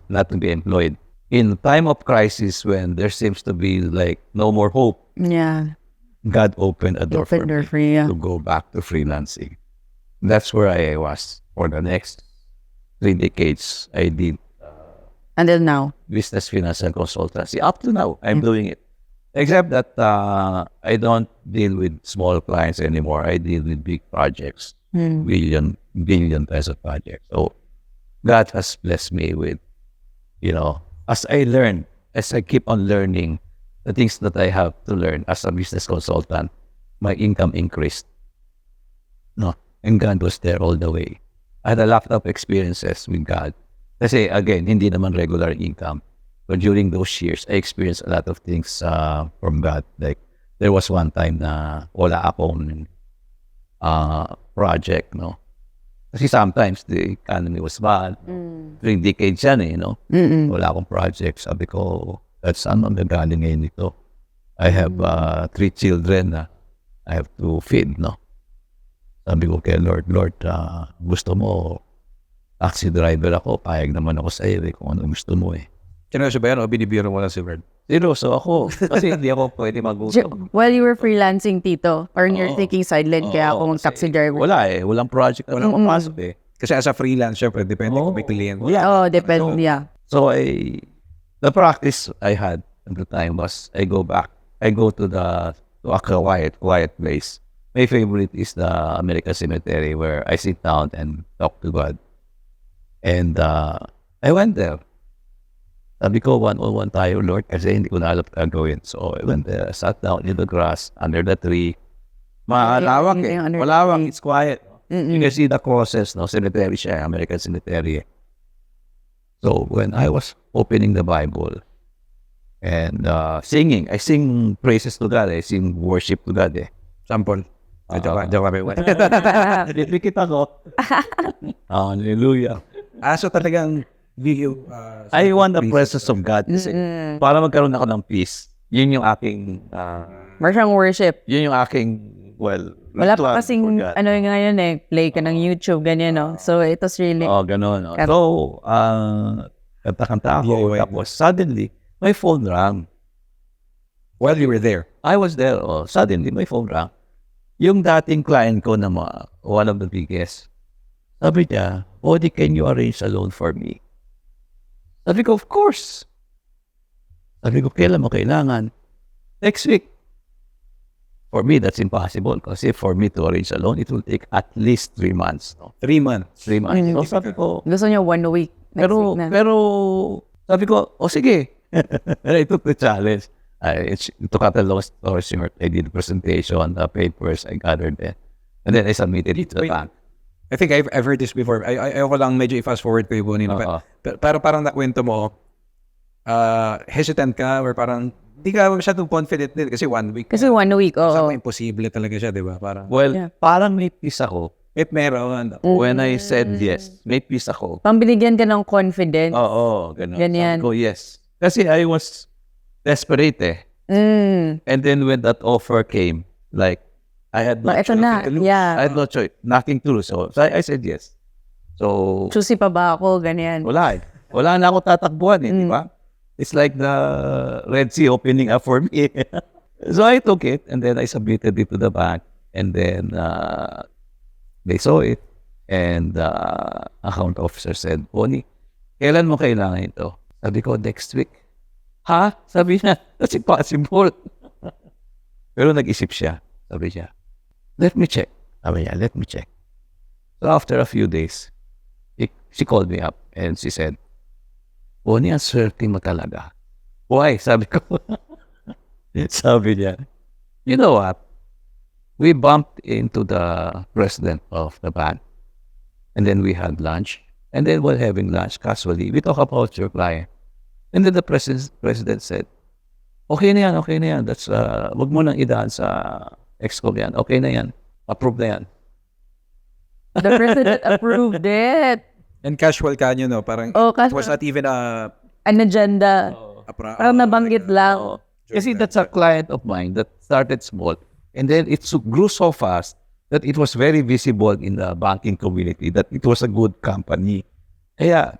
not to be employed. In time of crisis, when there seems to be like no more hope, Yeah. God opened a door for me you. to go back to freelancing. That's where I was for the next 3 decades. I did Until now. business financial consultancy. Up to now, I'm doing it. Except that I don't deal with small clients anymore. I deal with big projects, billion peso projects. So God has blessed me with, as I keep on learning the things that I have to learn as a business consultant, my income increased. No, and God was there all the way. I had a lot of experiences with God. Kasi again, hindi naman regular income. But during those years, I experienced a lot of things from God. Like, there was one time na wala akong project, no? Kasi sometimes the economy was bad. 3 decades yan Wala akong project. Sabi ko, that's saan magagaling ngayon ito? I have 3 children na I have to feed, no? Sabi ko kay Lord, gusto mo, taxi driver ako, payag naman ako sa iyo kung ano gusto mo Seryoso ba yan o binibiro mo lang si Lord? Seryoso ako. Kasi hindi ako pwede mag-usap. While you were freelancing, Tito, or you're taking sideline, kaya ako mag-taxi driver. Wala walang project na walang papasok Kasi as a freelance, syempre, depende kung may kliyente. Depende, yeah. So the practice I had at the time was I go to a quiet place. My favorite is the American Cemetery where I sit down and talk to God. And I went there. Sabi ko, one-on-one tayo, Lord, kasi hindi ko na alam gagawin. So I went there, sat down in the grass, under the tree. Malawak Malawak, it's quiet. You can see the crosses, no? Cemetery siya, American Cemetery. So when I was opening the Bible and singing, I sing praises to God, I sing worship to God Sample. Joke kami. Dipikit ako. Hallelujah. So talagang I want the presence of God kasi para magkaroon ako ng peace. Yun yung aking Masyang worship. yun yung aking Wala pa kasing, ngayon play ka ng YouTube, ganyan, no? So, it was really... Ganon. So, kanta-kanta ako. DIY. Tapos, suddenly, my phone rang. while you were there. I was there. Suddenly, my phone rang. Yung dating client ko na one of the biggest, sabi niya, Boni, can you arrange a loan for me? Sabi ko, of course. Sabi ko, kailan mo kailangan? Next week. For me, that's impossible kasi for me to arrange a loan, it will take at least 3 months. No? 3 months. 3 months. So sabi ko, Gusto niya 1 week. Next week na. pero sabi ko, sige. I took the challenge. To cut a long story short, I did the presentation, the papers, I gathered it. And then I submitted it to the bank. I think I've heard this before. Ayoko lang medyo i-fast forward ko yung Boni. Pero parang nakwento mo, hesitant ka or parang di ka masyadong confident din kasi 1 week. Kasi 1 week, Saka imposible talaga siya, di ba? Parang, Parang may peace ako. meron. When I said yes, may peace ako. Pambinigyan ka ng confidence. Ganun. Ganyan. Sabi ko, yes. Kasi I was desperate And then when that offer came, like, I had no Ito choice. na, I had no choice. Nothing to lose. So I said yes. So, Choosy pa ba ako, ganyan. wala na ako tatakbuhan di ba? It's like the Red Sea opening up for me. So I took it and then I submitted it to the bank and then they saw it and the account officer said, Boni, kailan mo kailangan ito? Sabi ko, next week. Ha? Sabi niya, that's impossible. Pero nag-isip siya. Sabi niya, let me check. Sabi niya, let me check. So after a few days, she called me up and she said, Boni, ang swerte mo talaga. Why? Sabi ko. Sabi niya, you know what? We bumped into the president of the bank and then we had lunch. And then while having lunch, casually, we talk about your client. And then the president said, okay na yan. That's, wag mo nang idaan sa ex-com yan. Okay na yan. Approve na yan. The president approved it. And casual ka nyo, no? Parang it was not even an agenda. Parang nabanggit lang. Kasi that's a client of mine that started small. And then it grew so fast that it was very visible in the banking community that it was a good company. Kaya,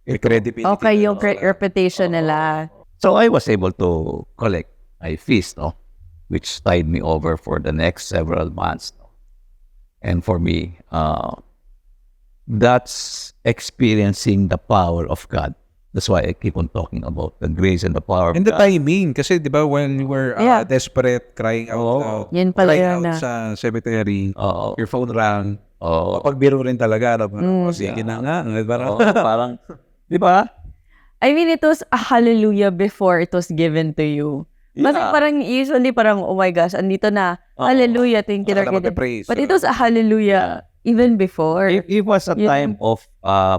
credibility. Okay, yung reputation nila. So I was able to collect my fees, no? Which tied me over for the next several months. No? And for me, that's experiencing the power of God. That's why I keep on talking about the grace and the power of and the God. timing. Kasi di ba when you were desperate, crying out loud, Yun pala crying yun out sa cemetery, Oo. your phone rang, Oo. pagbiro rin talaga. Sige na nga. Parang, di ba? I mean, it was a hallelujah before it was given to you. Kasi parang usually parang, oh my gosh, andito na, hallelujah, thank you, Lord. But it was a hallelujah even before. It was a time of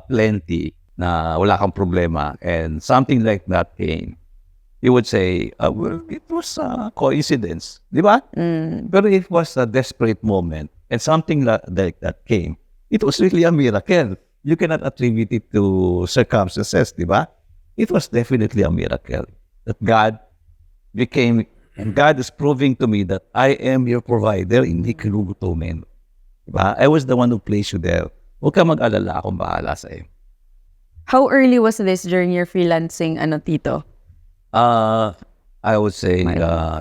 plenty na wala kang problema and something like that came. You would say, well, it was a coincidence. Di ba? Pero it was a desperate moment and something like that came. It was really a miracle. You cannot attribute it to circumstances, di ba? It was definitely a miracle that God became, and God is proving to me that I am your provider, hindi ka gugutumin. Diba? I was the one who placed you there. Huwag ka mag-alala, akong bahala sa iyo. How early was this during your freelancing, Tito? I would say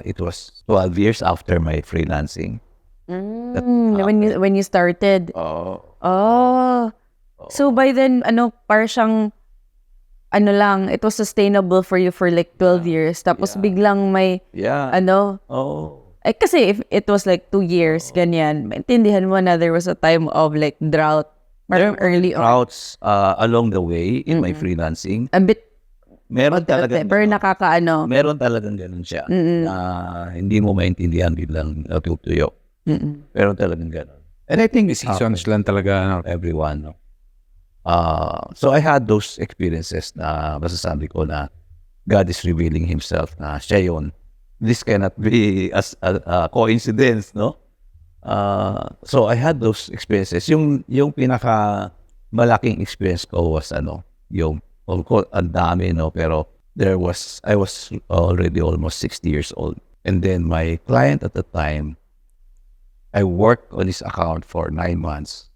it was 12 years after my freelancing. When you started? Oh. So by then, parang siyang, it was sustainable for you for like 12 years. Tapos biglang may, kasi if it was like 2 years, ganyan, maintindihan mo na there was a time of like drought. There were early droughts along the way in my freelancing. A bit, Meron talagang pero nakakaano. Meron talagang ganun siya. Hindi mo maintindihan biglang natutuyo. Meron talagang ganun. And I think seasons lang talaga. Everyone. No? So I had those experiences na masasabi ko na God is revealing Himself na siya yun. This cannot be a coincidence, no? So I had those experiences. Yung pinaka malaking experience ko was yung of course ang dami, no, pero I was already almost 60 years old. And then my client at the time, I worked on his account for 9 months.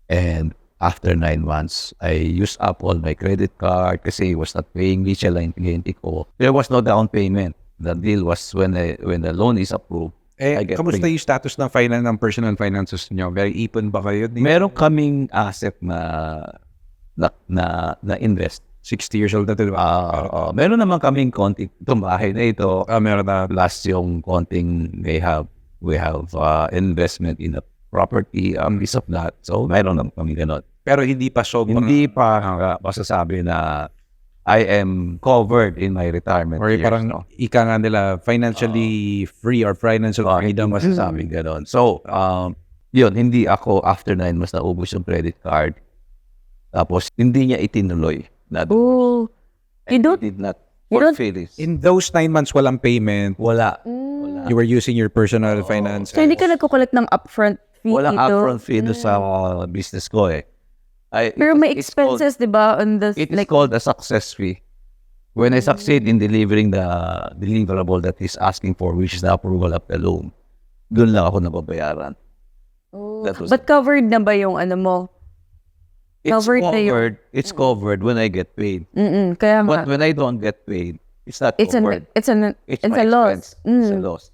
And after 9 months, I used up all my credit card kasi he was not paying me, siya lang yung kliyente ko. There was no down payment. The deal was when the loan is approved, kamusta yung status ng personal finances niyo? Very ipon ba kayo? Meron kaming asset na invest. 60 years old na ito, diba? Meron naman kaming konting itong bahay na ito. Meron na. Plus yung konting we have investment in a property, piece of that. So meron naman kami ganon. Pero hindi pa Hindi pa masasabi na I am covered in my retirement or years. Parang ika nga nila financially free or financial freedom. Masasabing ganon. So, yun, hindi ako after 9 months naubos yung credit card. Tapos, hindi niya itinuloy. You did not fulfill it. In those 9 months, walang payment. Wala. You were using your personal finances. So, hindi ka nagkukulit ng upfront fee Walang ito? upfront fee sa business ko eh. Pero may expenses, di ba? It is called a success fee. When I succeed in delivering the deliverable that he's asking for, which is the approval of the loan, doon lang ako nababayaran. But covered na ba yung mo? Covered na yun. It's covered when I get paid. Kaya nga. But when I don't get paid, it's not It's covered. it's my a loss. expense. It's a loss.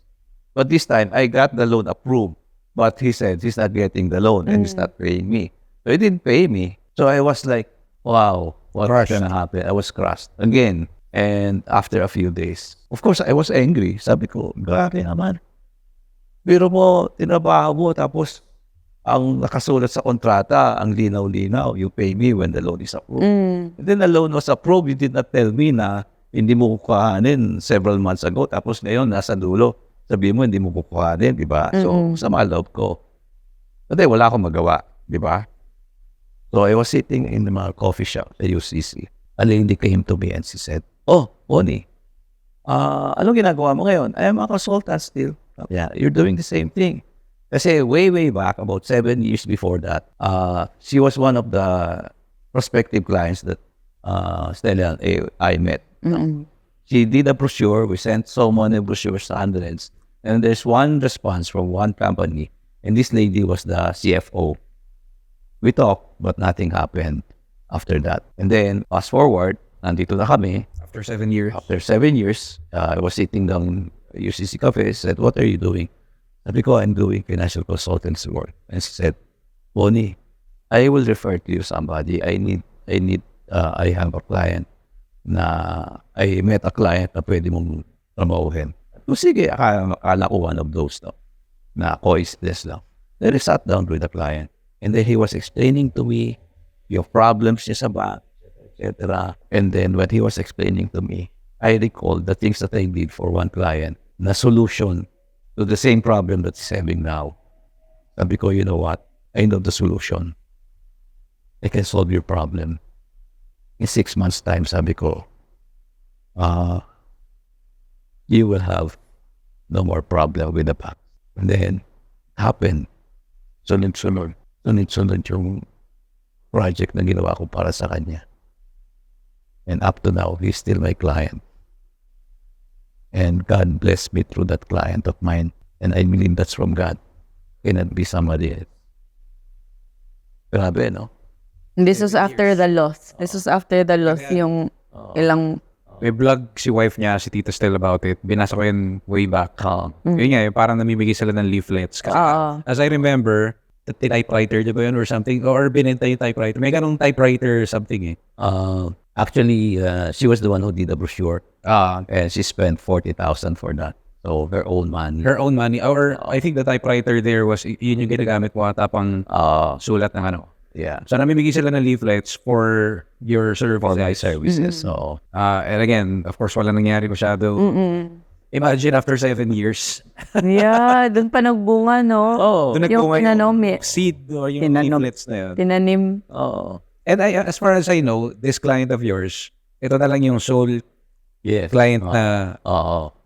But this time, I got the loan approved. But he said he's not getting the loan and he's not paying me. So he didn't pay me. So I was like, wow, what's gonna happen? I was crushed again. And after a few days, of course, I was angry. Sabi ko, grabe naman. Pero mo, tinabaho mo, tapos ang nakasulat sa kontrata, ang linaw-linaw, you pay me when the loan is approved. And then the loan was approved, you did not tell me na hindi mo kukuhanin several months ago, tapos ngayon, nasa dulo. Sabi mo, hindi mo kukuhanin, di ba? So, sa mga loob ko. Kasi wala akong magawa, di ba? So, I was sitting in the coffee shop at UCC. A lady came to me and she said, "Oh, Boni, anong ginagawa mo ngayon? I am a consultant still." Yeah, you're doing the same thing. Kasi way back, about 7 years before that, she was one of the prospective clients that Stella I met. She did a brochure. We sent so many brochures to hundreds. And there's one response from one company. And this lady was the CFO. We talked, but nothing happened after that. And then, fast forward, nandito na kami. After 7 years. After 7 years, I was sitting down at UCC Cafe. Said, "What are you doing?" Sabi ko, "I'm doing financial consultancy work." And she said, "Boni, I will refer to you somebody. I have a client na I met a client na pwede mong trabahuhin." So, sige, akala ko one of those na coincidence lang. Then I sat down with the client. And then he was explaining to me yung problems niya sa bank, etc. And then when he was explaining to me, I recalled the things that I did for one client na solution to the same problem that he's having now. Sabi ko, you know what? I know the solution. I can solve your problem. In 6 months' time, sabi ko, you will have no more problem with the bank. And then, happened. Sunod-sunod yung project na ginawa ko para sa kanya. And up to now, he's still my client. And God blessed me through that client of mine. And I believe that's from God. Cannot be somebody else. Grabe, no? This was after the loss. This was after the loss yung ilang... May vlog si wife niya, si Tita Stella about it. Binasa ko yun way back. Yun nga, parang namimigay sila ng leaflets. Kasi, as I remember, the typewriter, di ba yun, or something? Or binenta yung typewriter. May ganong typewriter or something eh. Actually, she was the one who did the brochure. And she spent 40,000 for that. So, her own money. Her own money. Or I think the typewriter there was, yun yung ginagamit mo ata pang sulat ng ano. Yeah. So, namimigay sila ng leaflets for your services. So, and again, of course, wala nangyari masyado. Imagine after 7 years. Yeah, dun pa nagbunga, no? Doon Yung nagpunga yung seed or yung leaflets na yun. Tinanim. And as far as I know, this client of yours, ito na lang yung sole client na,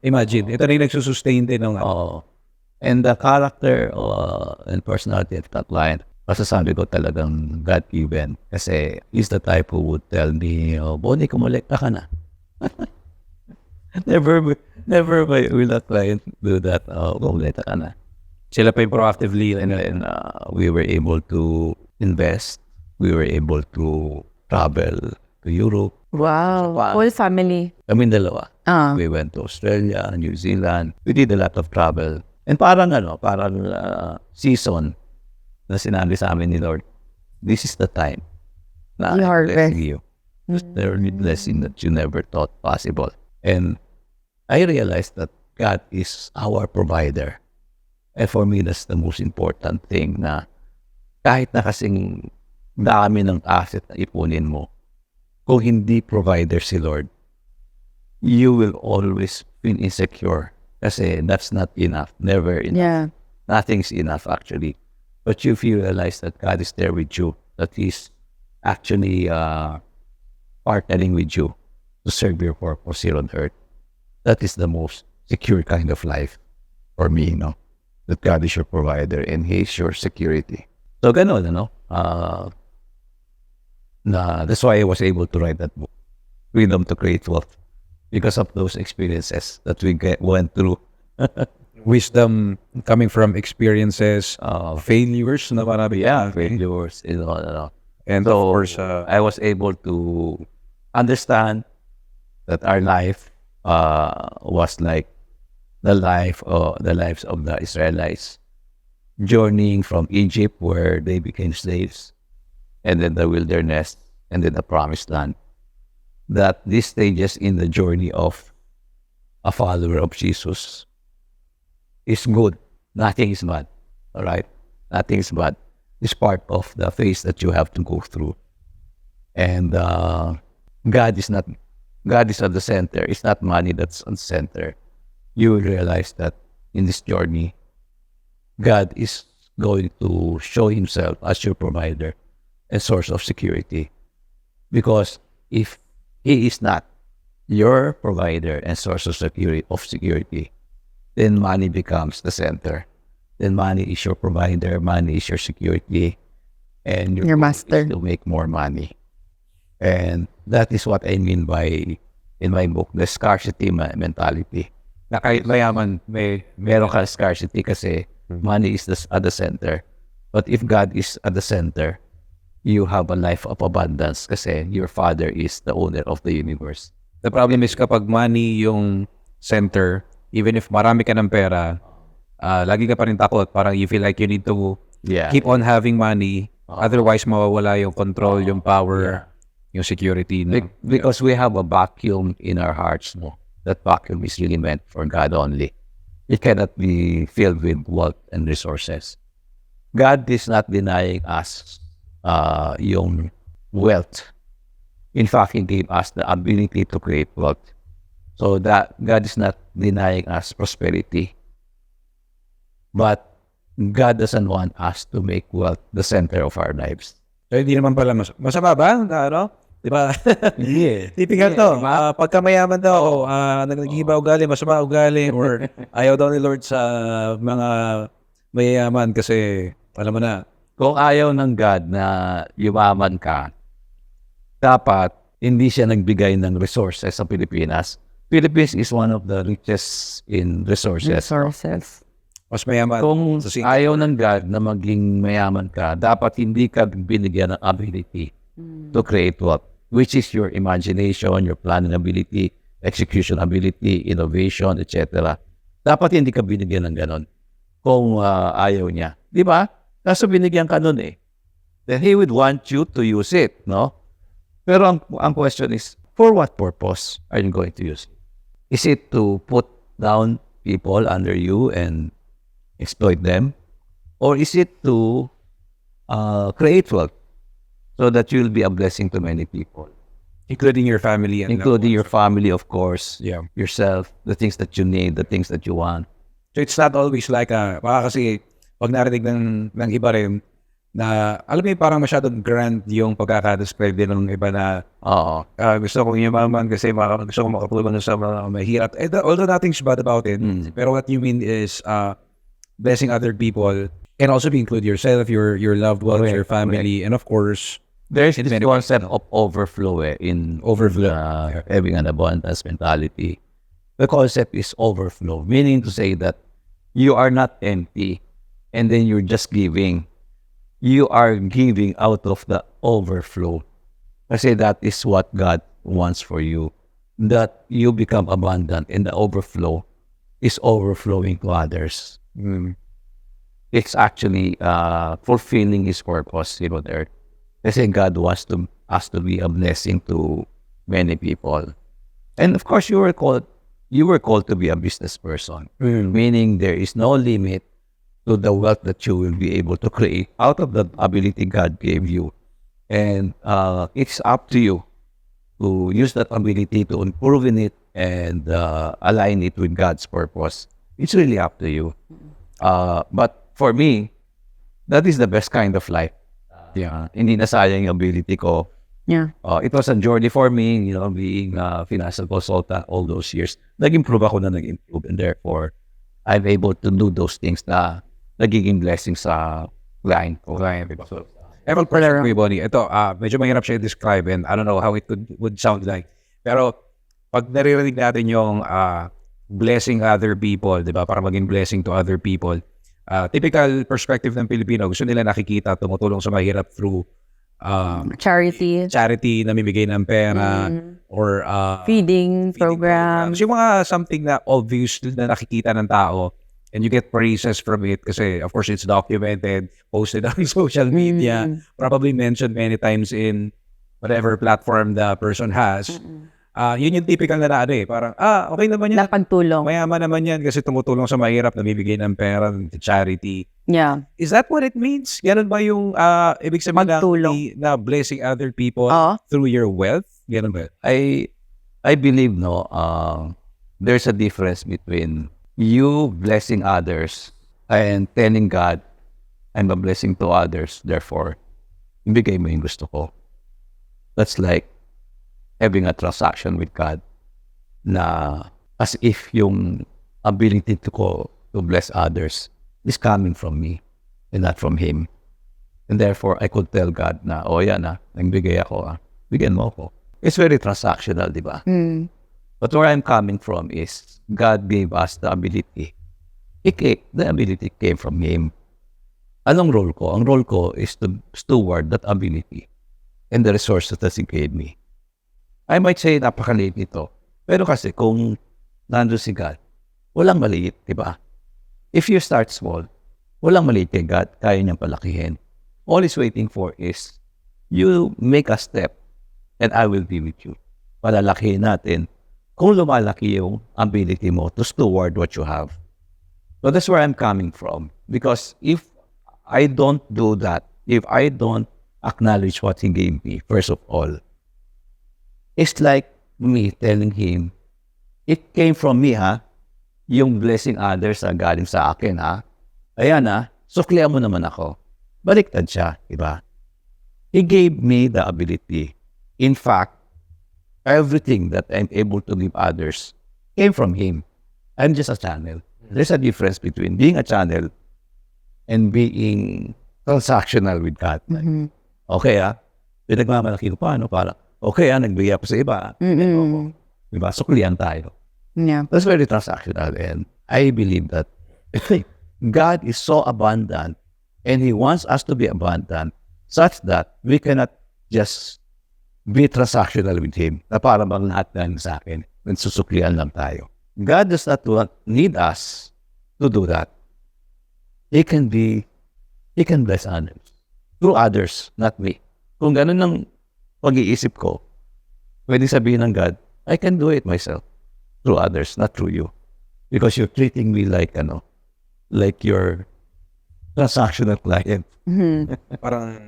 imagine, ito na yung nagsusustain din ng and the character and personality of that client, masasabi ko talagang God-given. Kasi he's the type who would tell me, "Boni, kumulekta ka na." Never will that client do that. Kumulekta ka na. sila pa yung proactively. And then we were able to invest. We were able to travel to Europe. Wow. Whole family. Kaming dalawa. We went to Australia, New Zealand. We did a lot of travel. And parang season na sinabi sa amin ni Lord, this is the time na I'm blessing you. There will be blessing that you never thought possible. And I realized that God is our provider. And for me, that's the most important thing na kahit na kasing dami ng asset na ipunin mo, kung hindi provider si Lord, you will always feel insecure. Kasi that's not enough. Never enough. Yeah. Nothing's enough actually. But if you realize that God is there with you, that He's actually partnering with you to serve your purpose here on earth, that is the most secure kind of life for me, that God is your provider and He is your security. So ganun, that's why I was able to write that book, Freedom to Create Wealth, because of those experiences that we went through. Wisdom coming from experiences, failures na marami. Failures, And So, of course, I was able to understand that our life was like the lives of the Israelites journeying from Egypt, where they became slaves, and then the wilderness, and then the promised land. That these stages in the journey of a follower of Jesus is good. Nothing is bad. All right? Nothing is bad. It's part of the phase that you have to go through. And God is at the center. It's not money that's on the center. You will realize that in this journey, God is going to show himself as your provider and source of security. Because if he is not your provider and source of security, then money becomes the center. Then money is your provider, money is your security, and Your goal master. is to make more money. And that is what I mean by, in my book, the scarcity mentality. na kahit mayaman, Meron ka scarcity kasi money is at the center. But if God is at the center, you have a life of abundance kasi your Father is the owner of the universe. the problem is kapag money yung center, even if marami ka ng pera, lagi ka pa rin takot. Parang you feel like you need to keep on having money. Otherwise, mawawala yung control, yung power, yung security. No? Because we have a vacuum in our hearts. No? That vacuum is really meant for God only. It cannot be filled with wealth and resources. God is not denying us yung wealth. In fact, He gave us the ability to create wealth. So that God is not denying us prosperity. But God doesn't want us to make wealth the center of our lives. So, hindi naman pala masama ba? Na, ano? Di ba? Yeah. Typical to. Pagka mayaman daw, nag-iba ugali, masama ugali, or ayaw daw ni Lord sa mga mayayaman kasi, alam mo na, Kung ayaw ng God na yumaman ka, dapat hindi siya nagbigay ng resources sa Pilipinas. Philippines is one of the richest in resources. Resources. mas mayaman. Kung sa ayaw ng God na maging mayaman ka, dapat hindi ka binigyan ng ability to create wealth, which is your imagination, your planning ability, execution ability, innovation, etc. Dapat hindi ka binigyan ng ganon kung ayaw niya. Di ba? Kaso binigyan ka nun eh. Then He would want you to use it, no? Pero ang question is, for what purpose are you going to use it? Is it to put down people under you and exploit them? Or is it to create wealth so that you'll be a blessing to many people? including your family. And Including your family, of course, Yeah. yourself, the things that you need, the things that you want. So it's not always like, baka kasi pag narinig ng iba rin, na alam mo yung parang masyadong grand yung pagkakadescribe din ng iba na Oo. gusto kong yumaman kasi gusto kong makatulong sa mga mahirap. Although nothing's bad about it, pero what you mean is blessing other people can also be include yourself, your loved ones, Correct, your family, and of course, There's in this many ways, concept of overflow in Overflow. having an abundance mentality. The concept is overflow, meaning to say that you are not empty and then you're just giving. You are giving out of the overflow. Kasi that is what God wants for you. That you become abundant and the overflow is overflowing to others. It's actually fulfilling His purpose here on earth. Kasi God wants us to be a blessing to many people. And of course, you were called to be a business person. Meaning there is no limit to the wealth that you will be able to create out of the ability God gave you. And it's up to you to use that ability to improve in it and align it with God's purpose. It's really up to you. But for me, that is the best kind of life. Yeah, hindi nasayang yung ability ko. Yeah. It was a journey for me, being a financial consultant all those years. Nag-improve ako na nag-improve, and therefore, I'm able to do those things na nagiging blessing sa client ko. So, ewan ko lang, Kuya Boni, ito, medyo mahirap siya i-describe and I don't know how it would sound like. Pero, pag naririnig natin yung blessing other people, di ba, para maging blessing to other people, typical perspective ng Pilipino, gusto nila nakikita tumutulong sa mahirap through charity, namimigay ng pera, or feeding program. Yung mga something na obvious na nakikita ng tao, and you get praises from it kasi of course it's documented, posted on social media, probably mentioned many times in whatever platform the person has. Yun yung typical na parang, okay naman yan. Napagtulong. Mayaman naman yan kasi tumutulong sa mahirap, namibigay ng pera, charity. Yeah. Is that what it means? Ganun ba yung ibig sabihin na blessing other people through your wealth? Ganun ba? I believe, there's a difference between you blessing others and telling God, I'm a blessing to others, therefore, ibigay mo yung gusto ko. That's like having a transaction with God na as if yung ability to bless others is coming from me and not from Him. And therefore, I could tell God na, yan nagbigay ako, bigyan mo ako. It's very transactional, di ba? But where I'm coming from is God gave us the ability. The ability came from Him. Anong role ko? Ang role ko is to steward that ability and the resources that He gave me. I might say napakaliit ito. Pero kasi kung nandun si God, walang maliit, di ba? If you start small, walang maliit kay God, kaya niyang palakihin. All He's waiting for is you make a step and I will be with you. Palalakihin natin kung lumalaki yung ability mo to steward what you have. So that's where I'm coming from. Because if I don't do that, if I don't acknowledge what He gave me, first of all, it's like me telling Him, it came from me, yung blessing others na galing sa akin, Ayan, suklihan mo naman ako. Baliktad siya, diba? He gave me the ability. In fact, everything that I'm able to give others came from Him. I'm just a channel. There's a difference between being a channel and being transactional with God. Okay, pinagmamalaki ko pa, parang, okay, nagbigay ako sa iba. Diba? Suklihan tayo. Yeah. That's very transactional. And I believe that God is so abundant and He wants us to be abundant such that we cannot just be transactional with Him na para bang lahat na sa akin and susuklihan lang tayo. God does not need us to do that. He can bless others through others, not me. Kung ganun ang pag-iisip ko, pwede sabihin ng God, I can do it myself through others, not through you. Because you're treating me like your transactional client. Parang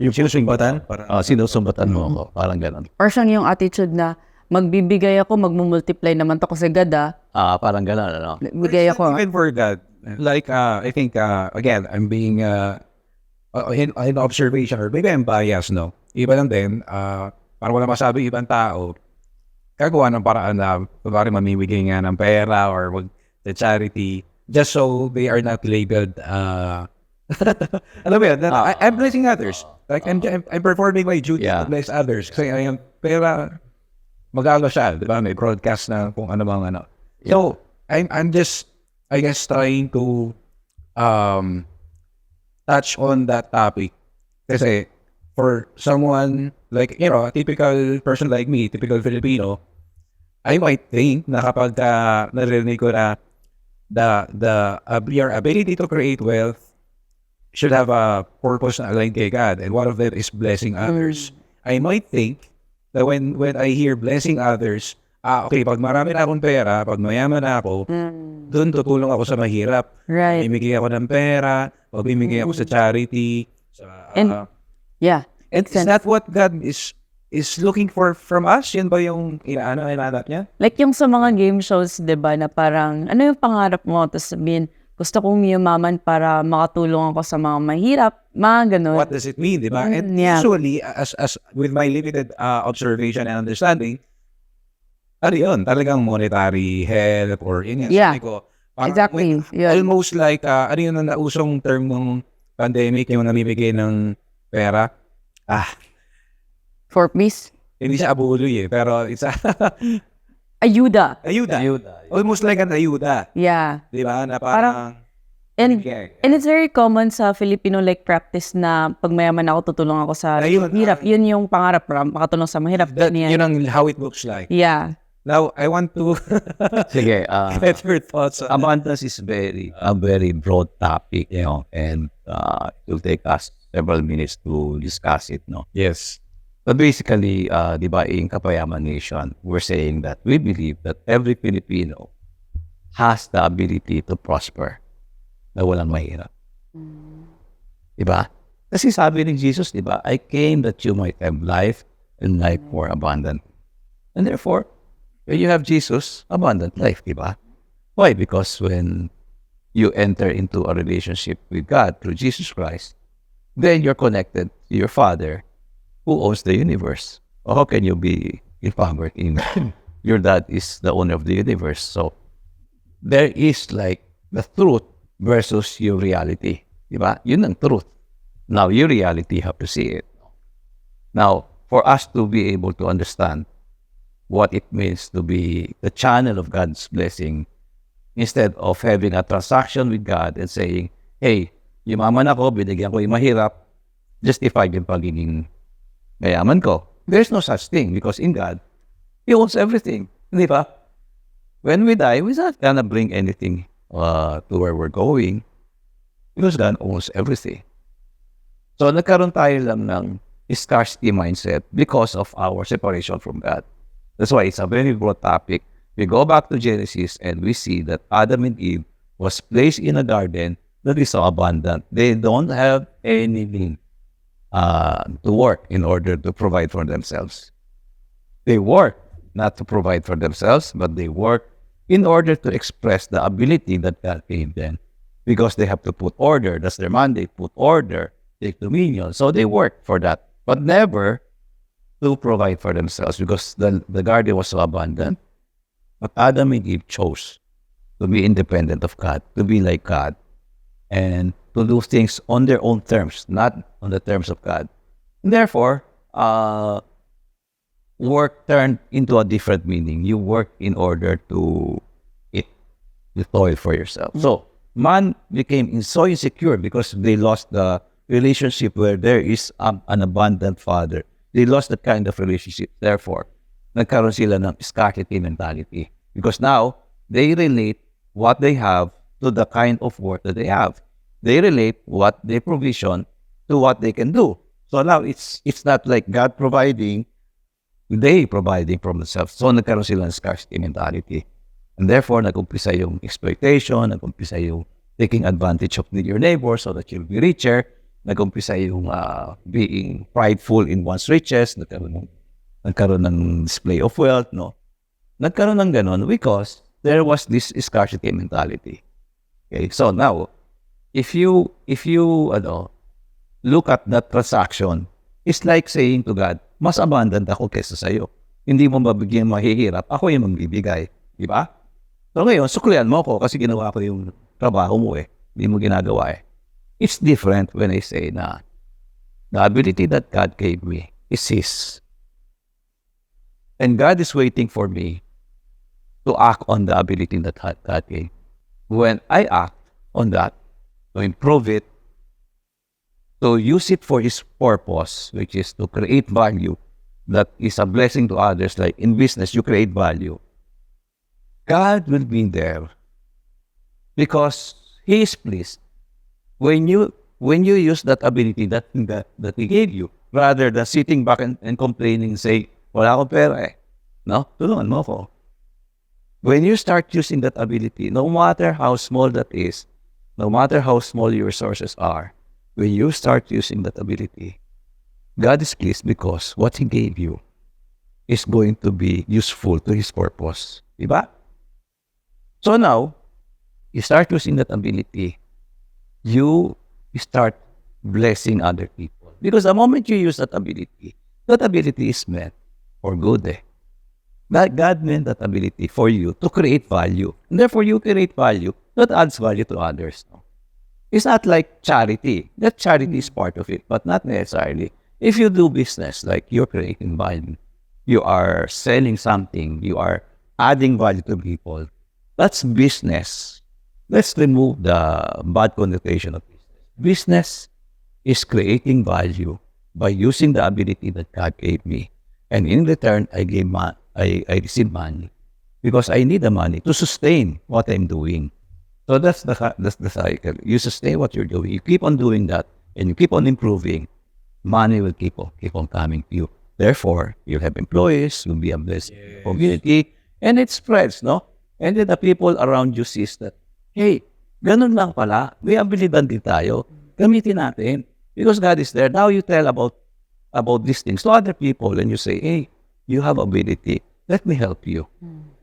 yung sinusumbatan? Sinusumbatan mo ako. Parang gano'n. Or siyang yung attitude na magbibigay ako, magmumultiply naman to kasi God, parang gano'n, Bigay ako. Even for that, like, I think, again, I'm being in observation, or maybe I'm biased, no? Iba lang din, para wala masabi ibang tao, gagawa ng paraan na, pagkari mamimigay nga ng pera or the charity, just so they are not labeled, alam mo yan, I'm blessing others. Like, I'm performing my duty to bless others. Kasi pera, mag-ano siya, di ba? May broadcast na kung ano bang ano. So, I'm just, I guess, trying to touch on that topic. Kasi, for someone like, a typical person like me, typical Filipino, I might think na kapag narinig ko na your ability to create wealth should have a purpose na aligned kay God, and one of them is blessing others. I might think that when I hear blessing others, okay, pag marami na akong pera, pag mayaman na ako, doon tutulong ako sa mahirap. Right. Bimigay ako ng pera, bimigay ako sa charity. And is that what God is looking for from us? Yan ba yung inaanap niya? Like yung sa mga game shows, di ba, na parang, ano yung pangarap mo? Tapos sabihin, gusto kong yumaman para makatulong ako sa mga mahirap, mga ganun. What does it mean, di ba? And usually, as with my limited observation and understanding, ano yun? Talagang monetary help or yun yan. Yeah, ko, exactly. Almost like, ano yun ang nausong term ng pandemic, yung namimigay ng pera? For peace? Hindi siya abuloy pero it's Ayuda. Ayuda. Almost like an ayuda. Yeah. Di ba? Na parang And it's very common sa Filipino like practice na pag mayaman ako, tutulong ako sa hirap. Yun yung pangarap, makatulong sa mahirap. Yun ang how it looks like. Yeah. Now, I want to Sige, get your thoughts on abundance is a very broad topic, and it will take us several minutes to discuss it, no? Yes. But basically, di ba, in Kapayaman Nation, we're saying that we believe that every Filipino has the ability to prosper na walang mahirap. Di ba? Kasi sabi ni Jesus, di ba, I came that you might have life and life more abundant. And therefore, when you have Jesus, abundant life, di ba? Why? Because when you enter into a relationship with God through Jesus Christ, then you're connected to your Father who owns the universe. Or how can you be empowered in your dad is the owner of the universe? So, there is like the truth versus your reality. Diba? Yun ang truth. Now, your reality, you have to see it. Now, for us to be able to understand what it means to be the channel of God's blessing, instead of having a transaction with God and saying, hey, yumaman ako, binigyan ko yung mahirap, justified yung pagiging mayaman ko. There's no such thing because in God, He owns everything. Di ba? When we die, we're not gonna bring anything to where we're going because God owns everything. So, nagkaroon tayo lang ng scarcity mindset because of our separation from God. That's why it's a very broad topic. We go back to Genesis and we see that Adam and Eve was placed in a garden that is so abundant. They don't have anything to work in order to provide for themselves. They work not to provide for themselves, but they work in order to express the ability that God gave them. Because they have to put order. That's their mandate. Put order, take dominion. So they work for that. But never to provide for themselves because the garden was so abundant. But Adam and Eve chose to be independent of God, to be like God, and to do things on their own terms, not on the terms of God. And therefore, work turned into a different meaning. You work in order to eat, to toil for yourself. So, man became so insecure because they lost the relationship where there is an abundant father. They lost that kind of relationship. Therefore, nagkaroon sila ng scarcity mentality. Because now, they relate what they have to the kind of work that they have. They relate what they provision to what they can do. So now, it's not like God providing, they providing from themselves. So nagkaroon sila ng scarcity mentality. And therefore, nag-umpisa yung exploitation, nag-umpisa yung taking advantage of your neighbor so that you'll be richer, nag-umpisa yung being prideful in one's riches, nagkaroon ng display of wealth, no? Nagkaroon ng ganon because there was this scarcity mentality. Okay, so now, if you look at that transaction, it's like saying to God, mas abundant ako kesa sa'yo. Hindi mo mabigyan mahihirap, ako yung magbibigay. Di ba? So ngayon, suklian mo ako kasi ginawa ko yung trabaho mo eh. Hindi mo ginagawa eh. It's different when I say na the ability that God gave me is His. And God is waiting for me to act on the ability that God gave. When I act on that, to improve it, to use it for His purpose, which is to create value that is a blessing to others. Like in business, you create value. God will be there because He is pleased when you use that ability that He gave you, rather than sitting back and complaining and say, wala akong pera eh. No? Tulungan mo ako. When you start using that ability, no matter how small that is, no matter how small your resources are, when you start using that ability, God is pleased because what He gave you is going to be useful to His purpose. Diba? So now, you start using that ability, you start blessing other people. Because the moment you use that ability is meant for good. That God meant that ability for you to create value. And therefore, you create value that adds value to others. No? It's not like charity. That charity is part of it, but not necessarily. If you do business, like you're creating value, you are selling something, you are adding value to people, that's business. let's remove the bad connotation of business. Business is creating value by using the ability that God gave me. And in return, I receive money because I need the money to sustain what I'm doing. So that's the cycle. You sustain what you're doing. You keep on doing that, and you keep on improving. Money will keep on coming to you. Therefore, you'll have employees. You'll be a blessed community, and it spreads, no? And then the people around you sees that, hey, ganun lang pala. May abilidad din tayo. Gamitin natin because God is there. Now you tell about these things to other people, and you say, hey, you have ability. Let me help you.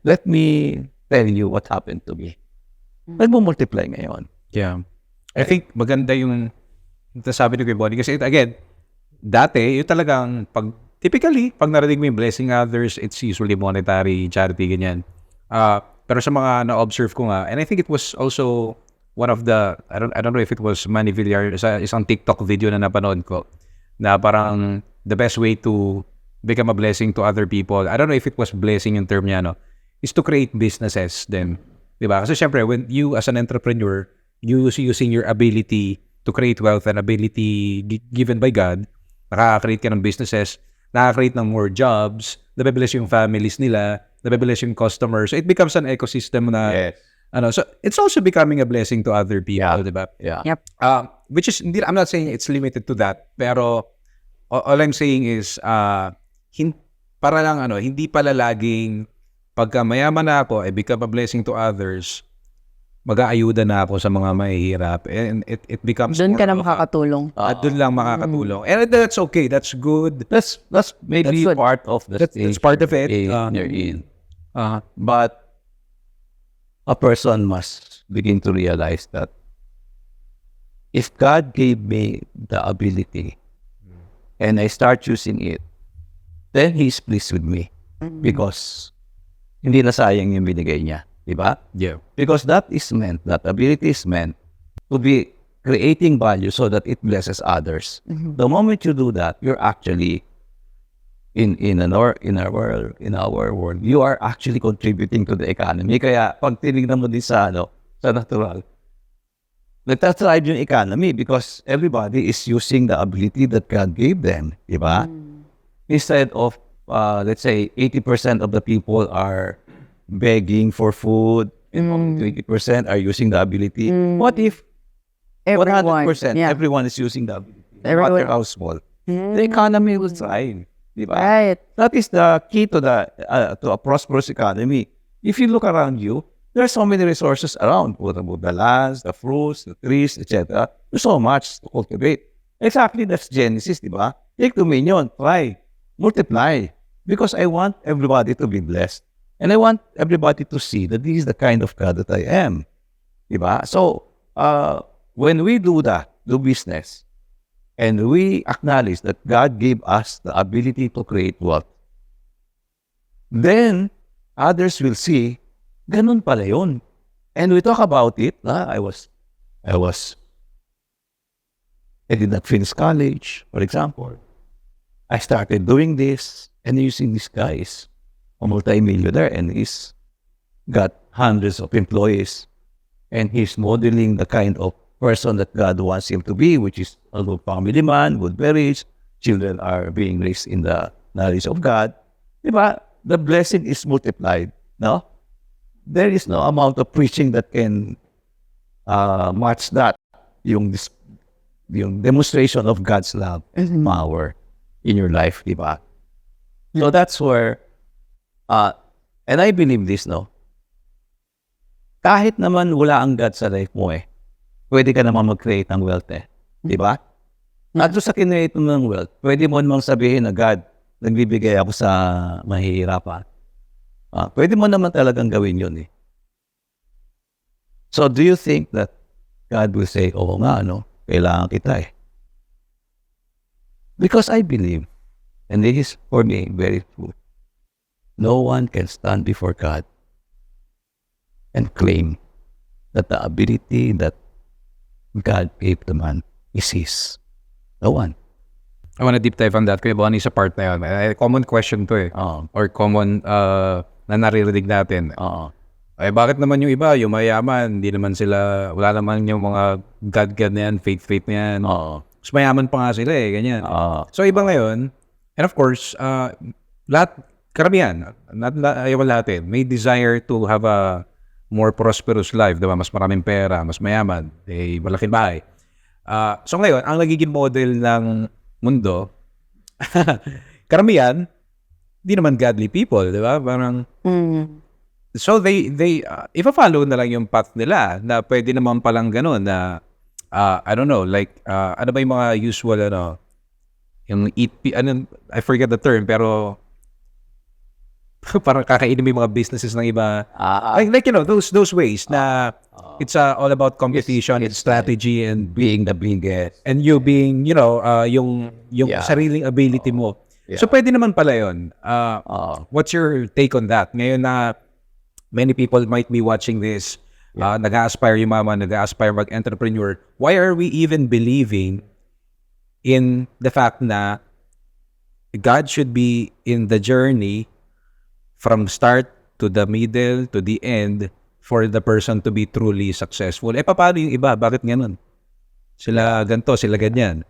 Let me tell you what happened to me. Nagmo-multiply ngayon. Yeah. I think maganda yung sabi ni Kuya Boni. Kasi again, dati, yung talagang, typically, pag narinig mo yung blessing others, it's usually monetary, charity, ganyan. Pero sa mga na-observe ko nga, and I think it was also one of the, I don't know if it was Manny Villar, sa isang TikTok video na napanood ko, na parang the best way to become a blessing to other people, I don't know if it was blessing yung term niya, no, is to create businesses then. Diba? Kasi syempre, when you as an entrepreneur, using your ability to create wealth and ability given by God, nakaka-create ka ng businesses, nakaka-create ng more jobs, nabibilis yung families nila, nabibilis yung customers. So it becomes an ecosystem na, so it's also becoming a blessing to other people, diba? Yeah. Yep. Which is, I'm not saying it's limited to that, pero all I'm saying is, para lang hindi pala laging pagka mayaman na ako, I become a blessing to others, mag-aayuda na ako sa mga mahihirap. And it becomes Doon ka more na makakatulong. doon lang makakatulong. And that's okay. That's good. That's maybe That's good. part of the stage. That's part of it. You're in. But a person must begin to realize that if God gave me the ability and I start using it, then He's pleased with me because hindi na sayang yung binigay niya. Diba? Yeah. Because that ability is meant to be creating value so that it blesses others. The moment you do that, you're actually in our world, you are actually contributing to the economy. Kaya pag tinignan mo din sa natural, nagtatribe yung economy because everybody is using the ability that God gave them. Diba? Instead of let's say 80% of the people are begging for food and only 20% are using the ability. What if 100% everyone is using the ability? Everyone. Water household. The economy will thrive. Diba? Right. That is the key to a prosperous economy. If you look around you, there are so many resources around. What about the lands, the fruits, the trees, etc. There's so much to cultivate. Exactly, that's Genesis, diba? Take dominion, try, multiply. Because I want everybody to be blessed. And I want everybody to see that this is the kind of God that I am. Diba? So, when we do business, and we acknowledge that God gave us the ability to create wealth, then others will see, ganun pala yun. And we talk about it. I did not finish college, for example. I started doing this and using this guy is a multi-millionaire and he's got hundreds of employees and he's modeling the kind of person that God wants him to be, which is a good family man, good marriage, children are being raised in the knowledge of God. Diba? The blessing is multiplied. No? There is no amount of preaching that can match that. Yung demonstration of God's love and power in your life, diba? So that's where, and I believe this, no? Kahit naman wala ang God sa life mo pwede ka naman mag-create ng wealth diba? At doon sa kinreate mo ng wealth, pwede mo namang sabihin na God, nagbibigay ako sa mahihirapan. Pwede mo naman talagang gawin yun So do you think that God will say, oo nga, kailangan kita Because I believe, and this is for me very true, no one can stand before God and claim that the ability that God gave the man is his. No one. I want to deep dive on that. Kuya Boni, sa part na yun. Common question to or common na naririnig natin. Ay, bakit naman yung iba, yung mayaman, hindi naman sila, wala naman yung mga God-God na yan, faith na yan. Oo. Mas mayaman pa nga sila ganyan. So, iba ngayon, and of course, lahat, karamihan, ayaw lahat may desire to have a more prosperous life, diba? Mas maraming pera, mas mayaman, malaking bahay. So ngayon, ang nagiging model ng mundo, karamihan, di naman godly people, diba? Parang, so they ipa-follow na lang yung path nila na pwede naman palang ganun na I don't know, like ano ba yung mga usual yung I forget the term pero parang kakainin mo yung mga businesses ng iba. Like those ways na it's all about competition, it's strategy and Being the biggest. and you being, yung sariling ability mo. So pwede naman pala yun. What's your take on that? Ngayon na many people might be watching this, nag-aspire yung mama, nag-aspire mag-entrepreneur. Why are we even believing in the fact na God should be in the journey from start to the middle to the end for the person to be truly successful? Paano yung iba? Bakit ganun? Sila ganito, sila ganyan.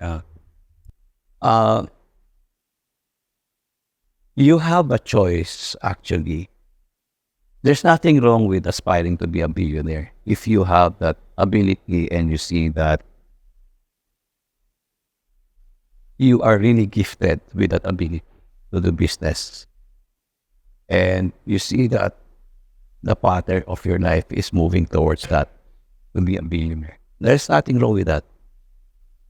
You have a choice, actually. There's nothing wrong with aspiring to be a billionaire if you have that ability and you see that you are really gifted with that ability to do business. And you see that the pattern of your life is moving towards that, to be a billionaire. There's nothing wrong with that.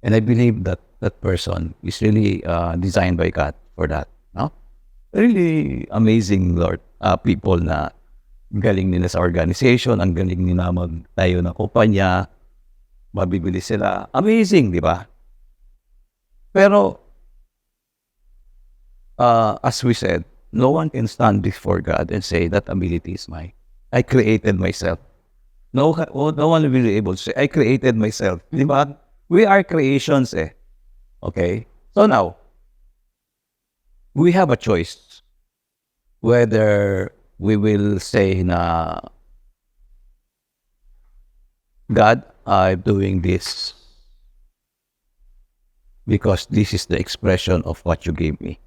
And I believe that that person is really designed by God for that. No? Really amazing, Lord, people na galing nila sa organization, ang galing nila magtayo ng kumpanya, mabibili sila. Amazing, di ba? Pero, as we said, no one can stand before God and say that ability is mine. I created myself. No one will be able to say, I created myself. Di ba? We are creations Okay? So now, we have a choice whether we will say na, God, I'm doing this because this is the expression of what you gave me.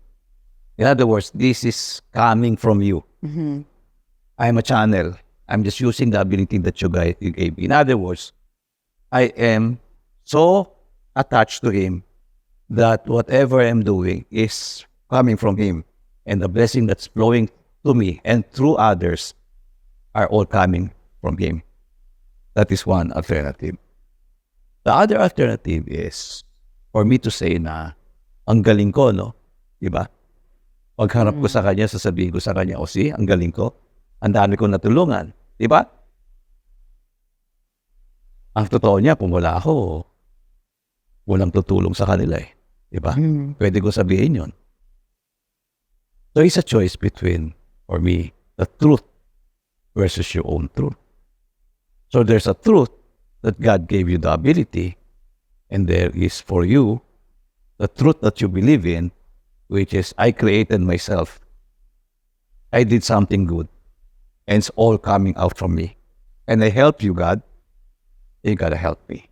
In other words, this is coming from you. I'm a channel. I'm just using the ability that you gave me. In other words, I am so attached to Him that whatever I'm doing is coming from Him. And the blessing that's flowing to me and through others are all coming from Him. That is one alternative. The other alternative is for me to say na, ang galing ko, no? Diba? Pagharap ko sa Kanya, sasabihin ko sa Kanya, ang galing ko. Ang dami ko natulungan. Diba? Ang totoo niya, kung wala ako, walang tutulong sa kanila Diba? Pwede ko sabihin yun. So it's a choice between, for me, the truth versus your own truth. So there's a truth that God gave you the ability, and there is for you the truth that you believe in, which is I created myself. I did something good, and it's all coming out from me. And I help you, God. You gotta help me.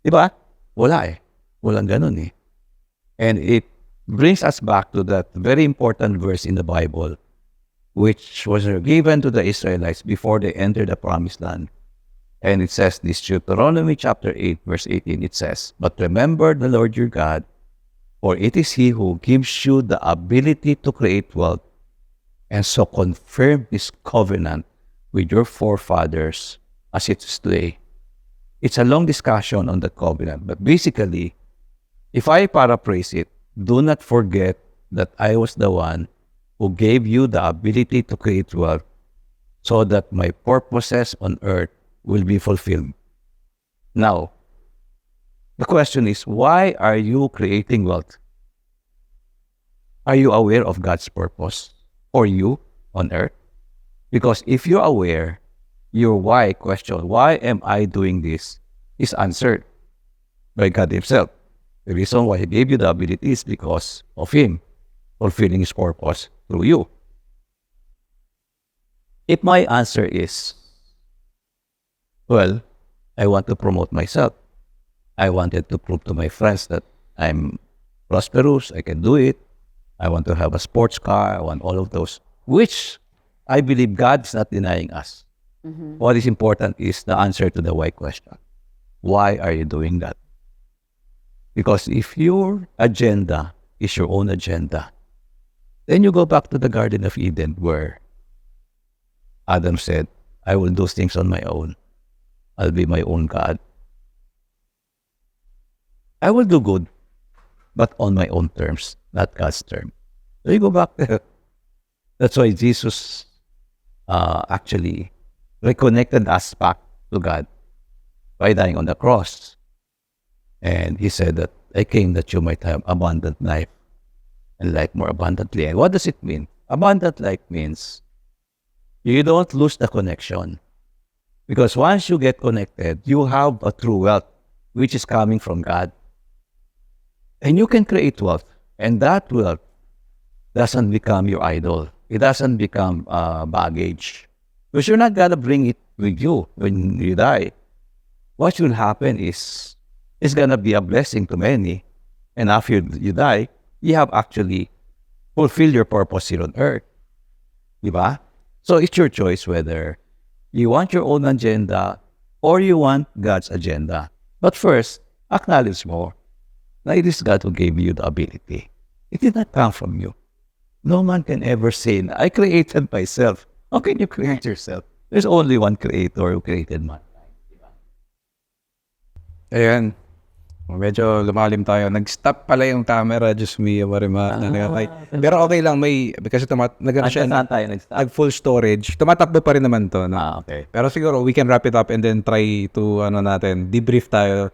Diba? Wala Walang ganun And it brings us back to that very important verse in the Bible, which was given to the Israelites before they entered the promised land. And it says this, Deuteronomy chapter 8, verse 18, it says, But remember the Lord your God, for it is He who gives you the ability to create wealth, and so confirm His covenant with your forefathers as it is today. It's a long discussion on the covenant, but basically, if I paraphrase it, do not forget that I was the one who gave you the ability to create wealth so that my purposes on earth will be fulfilled. Now, the question is, why are you creating wealth? Are you aware of God's purpose for you on earth? Because if you're aware, your why question, why am I doing this, is answered by God Himself. The reason why He gave you the ability is because of Him fulfilling His purpose through you. If my answer is, well, I want to promote myself. I wanted to prove to my friends that I'm prosperous, I can do it. I want to have a sports car, I want all of those, which I believe God's not denying us. What is important is the answer to the why question. Why are you doing that? Because if your agenda is your own agenda, then you go back to the Garden of Eden where Adam said, I will do things on my own. I'll be my own God. I will do good, but on my own terms, not God's terms. So you go back there. That's why Jesus actually reconnected us back to God by dying on the cross. And he said that I came that you might have abundant life and life more abundantly. And what does it mean? Abundant life means you don't lose the connection. Because once you get connected, you have a true wealth, which is coming from God. And you can create wealth. And that wealth doesn't become your idol. It doesn't become baggage. Because you're not going to bring it with you when you die. What will happen is, it's going to be a blessing to many. And after you die, you have actually fulfilled your purpose here on earth. Diba? So it's your choice whether you want your own agenda or you want God's agenda. But first, acknowledge more that it is God who gave you the ability. It did not come from you. No man can ever say, I created myself. How can you create yourself? There's only one creator who created man. Ayan. Medyo lumalim tayo. Nag-stop pala yung camera. Diyos mio, marima. Pero okay lang. Kasi nag-full storage. Tumatakbo pa rin naman to. No? Okay. Pero siguro, we can wrap it up and then try to, debrief tayo.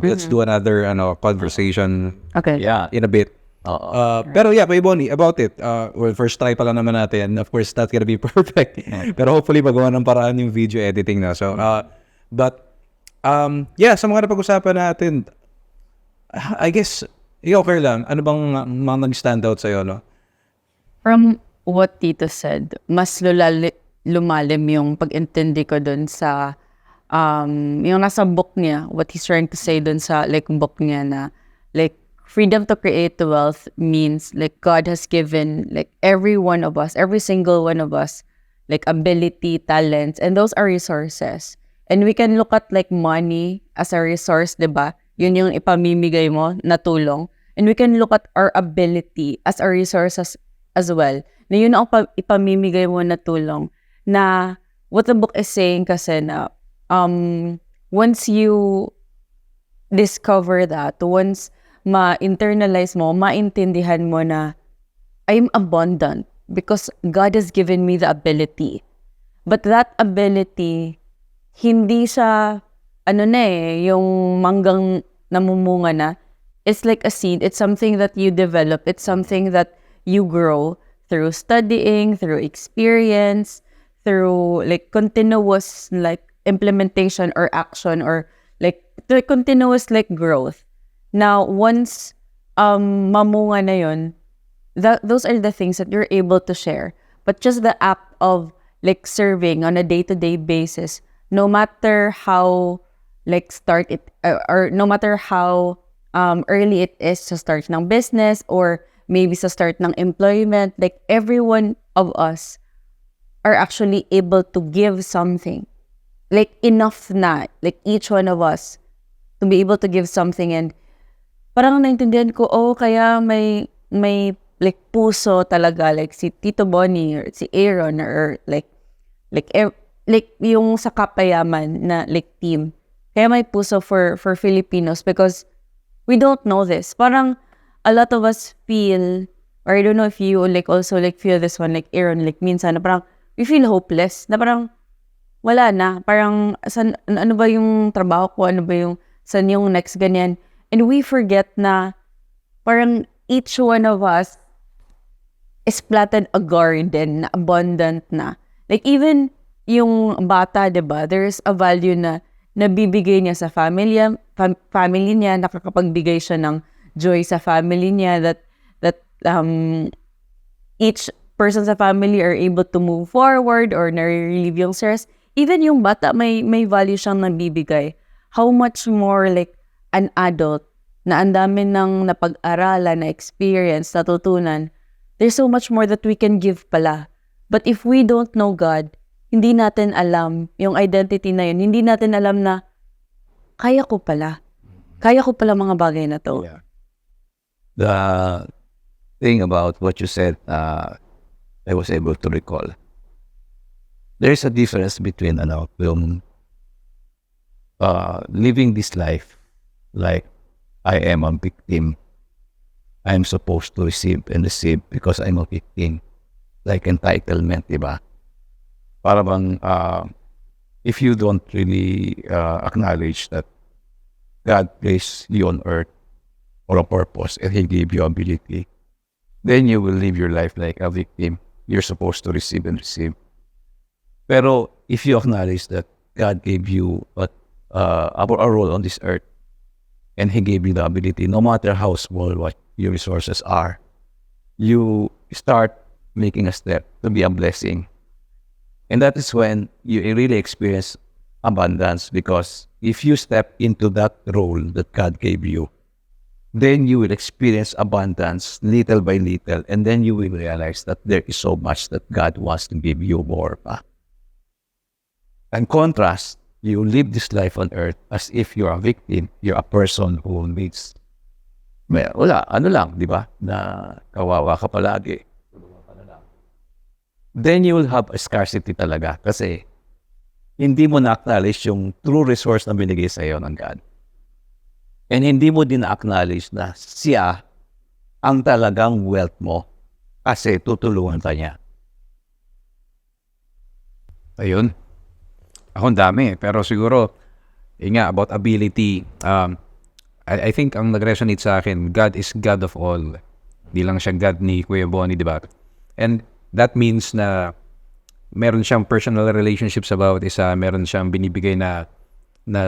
Let's do another, conversation. Okay. Yeah. In a bit. Pero yeah, kay Boni, about it. Well, first try pa lang naman natin. Of course, not gonna be perfect. Pero hopefully, magawa ng paraan yung video editing na. So, yeah, sa mga napag-usapan natin, I guess, okay lang. Ano bang mga nag-stand out sa'yo, no? From what Tito said, mas lumalim yung pag-intindi ko dun sa yung nasa book niya, what he's trying to say dun sa book niya na freedom to create wealth means God has given every one of us, every single one of us, ability, talents, and those are resources. And we can look at money as a resource, diba? Yun yung ipamimigay mo na tulong. And we can look at our ability as a resource as well. Na yun ang ipamimigay mo na tulong. Na what the book is saying kasi na once you discover that, once ma-internalize mo, maintindihan mo na I'm abundant because God has given me the ability. But that ability, hindi siya yung manggang namumunga na. It's like a seed. It's something that you develop. It's something that you grow through studying, through experience, through continuous implementation or action or the continuous growth. Now, once mamunga na yun, those are the things that you're able to share. But just the act of serving on a day-to-day basis, no matter how start it or no matter how early it is to start ng business or maybe sa start ng employment, every one of us are actually able to give something. Enough na, each one of us to be able to give something. And parang naintindihan ko, kaya may puso talaga, si Tito Boni or si Aaron or yung sa Kapayaman na team. Kaya may puso for Filipinos because we don't know this. Parang a lot of us feel, or I don't know if you also feel this one, Aaron, minsan na parang we feel hopeless. Na parang wala na. Parang ano ba yung trabaho ko? Ano ba yung saan yung next ganyan? And we forget na parang each one of us is planted a garden na abundant na. Even yung bata, diba? There's a value na nabibigay niya sa family niya, nakakapagbigay siya ng joy sa family niya that each person sa family are able to move forward or nare-relieve yung stress, even yung bata may value siyang nabibigay. How much more like an adult na ang dami ng napag-aralan, na experience, natutunan. There's so much more that we can give pala. But if we don't know God, hindi natin alam yung identity na yun. Hindi natin alam na kaya ko pala. Kaya ko pala mga bagay na to. Yeah. The thing about what you said, I was able to recall. There's a difference between living this life like I am a victim. I'm supposed to receive because I'm a victim. Like entitlement, diba? Para bang, if you don't really acknowledge that God placed you on earth for a purpose and He gave you ability, then you will live your life like a victim. You're supposed to receive. Pero if you acknowledge that God gave you a role on this earth and He gave you the ability, no matter how small what your resources are, you start making a step to be a blessing. And that is when you really experience abundance, because if you step into that role that God gave you, then you will experience abundance little by little, and then you will realize that there is so much that God wants to give you more pa. In contrast, you live this life on earth as if you're a victim, you're a person who needs, wala, di ba? Na kawawa ka palagi. Then you will have a scarcity talaga kasi hindi mo na-acknowledge yung true resource na binigay sa iyo ng God. And hindi mo din na-acknowledge na siya ang talagang wealth mo kasi tutulungan ka niya. Ayun. Ako ang dami. Pero siguro, about ability, I think ang nag-resonate sa akin, God is God of all. Di lang siya God ni Kuya Boni, di ba? And that means na meron siyang personal relationship sa bawat isa, meron siyang binibigay na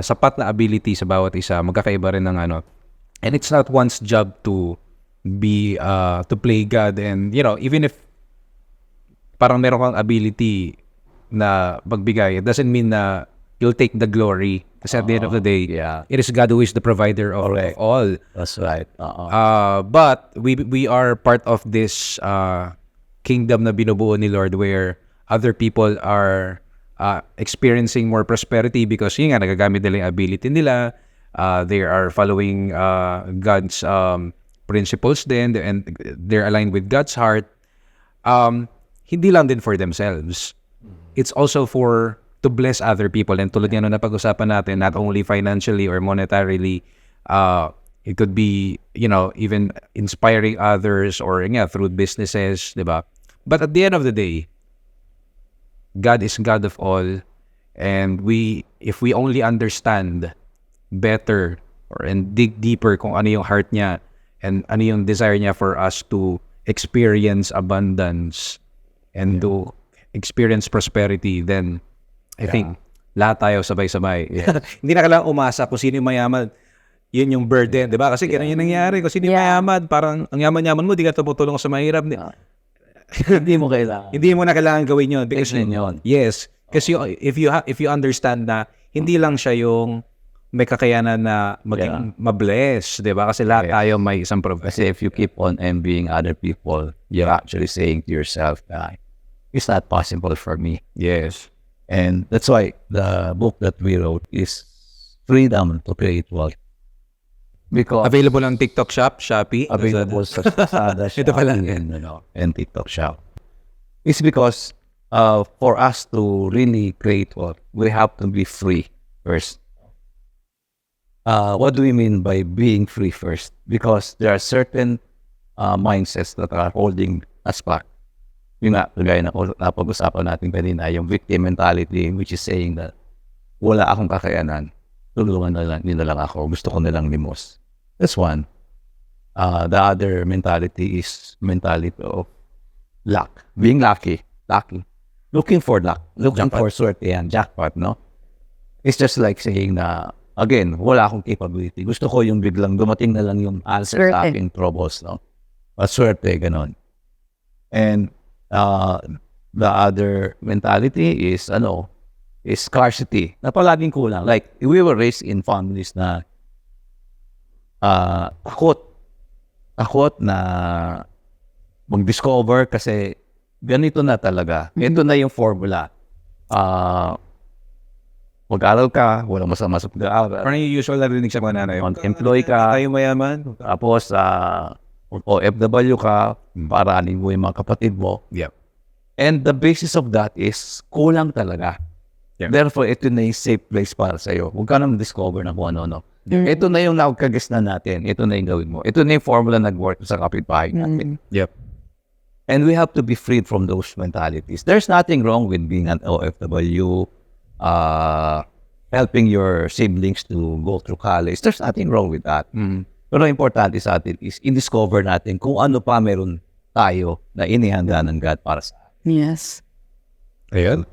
sapat na ability sa bawat isa, magkakaiba rin ng ano. And it's not one's job to be, to play God. And, even if parang meron kang ability na magbigay, it doesn't mean na you'll take the glory. Kasi at the end of the day, it is God who is the provider of all. That's right. But we are part of this kingdom na binubuo ni Lord, where other people are experiencing more prosperity because yun nga, nagagamit nila yung ability nila. They are following God's principles din, and they're aligned with God's heart. Hindi lang din for themselves. It's also to bless other people. And tulad yan na napag-usapan natin, not only financially or monetarily, it could be, even inspiring others or through businesses, di ba? But at the end of the day, God is God of all, and if we only understand better and dig deeper kung ano yung heart niya and ano yung desire niya for us to experience abundance and to experience prosperity, then I think lahat tayo sabay-sabay. Hindi na kailangan umasa kung sino yung mayaman. Yun yung burden, di ba? Kasi ganun yung nangyari. Kung sino yung mayaman, parang ang yaman-yaman mo, di ka tumutulong sa mahirap. Hindi mo kailangan. Hindi mo na kailangan gawin yun. Because yun. Yes. Kasi if you understand na hindi lang siya yung may kakayanan na maging mabless, di ba? Kasi lahat tayo may isang problem. Kasi if you keep on envying other people, you're actually saying to yourself, it's not possible for me. Yes. And that's why the book that we wrote is Freedom to Create Wealth. Because available on TikTok Shop, Shopee. Available sa Lazada Shop Ito pala. and TikTok Shop. It's because for us to really create wealth, we have to be free first. What do we mean by being free first? Because there are certain mindsets that are holding us back. Yung nga, kagaya na napag-usapan natin kanina, yung victim mentality, which is saying that wala akong kakayanan, tulungan nila lang ako, gusto ko nilang limos. That's one. The other mentality is mentality of luck. Being lucky. Looking for luck. Looking for swerte yan. Jackpot, no? It's just like saying na, again, wala akong capability. Gusto ko yung biglang dumating na lang yung answer sa aking troubles, no? Swerte, ganon. And The other mentality is scarcity. Na palaging kulang. Like, we were raised in families na takot na mag-discover kasi ganito na talaga. Ito na yung formula. Mag-aral ka, walang masama sa pag-aaral. Parang yung usual na rinig sa mga nanay. Employee ka, Tayo mayaman. tapos OFW ka, para anin mo yung mga kapatid mo. Yep. And the basis of that is kulang talaga. Yeah. Therefore, ito na yung safe place para sa'yo. Huwag ka nang discover na kung ano. Ito na yung nakakagas na natin. Ito na yung gawin mo. Ito na yung formula nag-work sa kapitbahay natin. Yep. And we have to be freed from those mentalities. There's nothing wrong with being an OFW, helping your siblings to go through college. There's nothing wrong with that. Pero importante sa atin is i-discover natin kung ano pa meron tayo na inihanda ng God para sa atin. Yes. Ayun.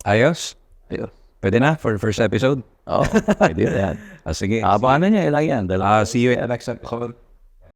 Ayos. Ayun. Pwede na for first episode. Oh, pwede na yan. Sige. Abangan na niya, ilang yan. See you in the next episode.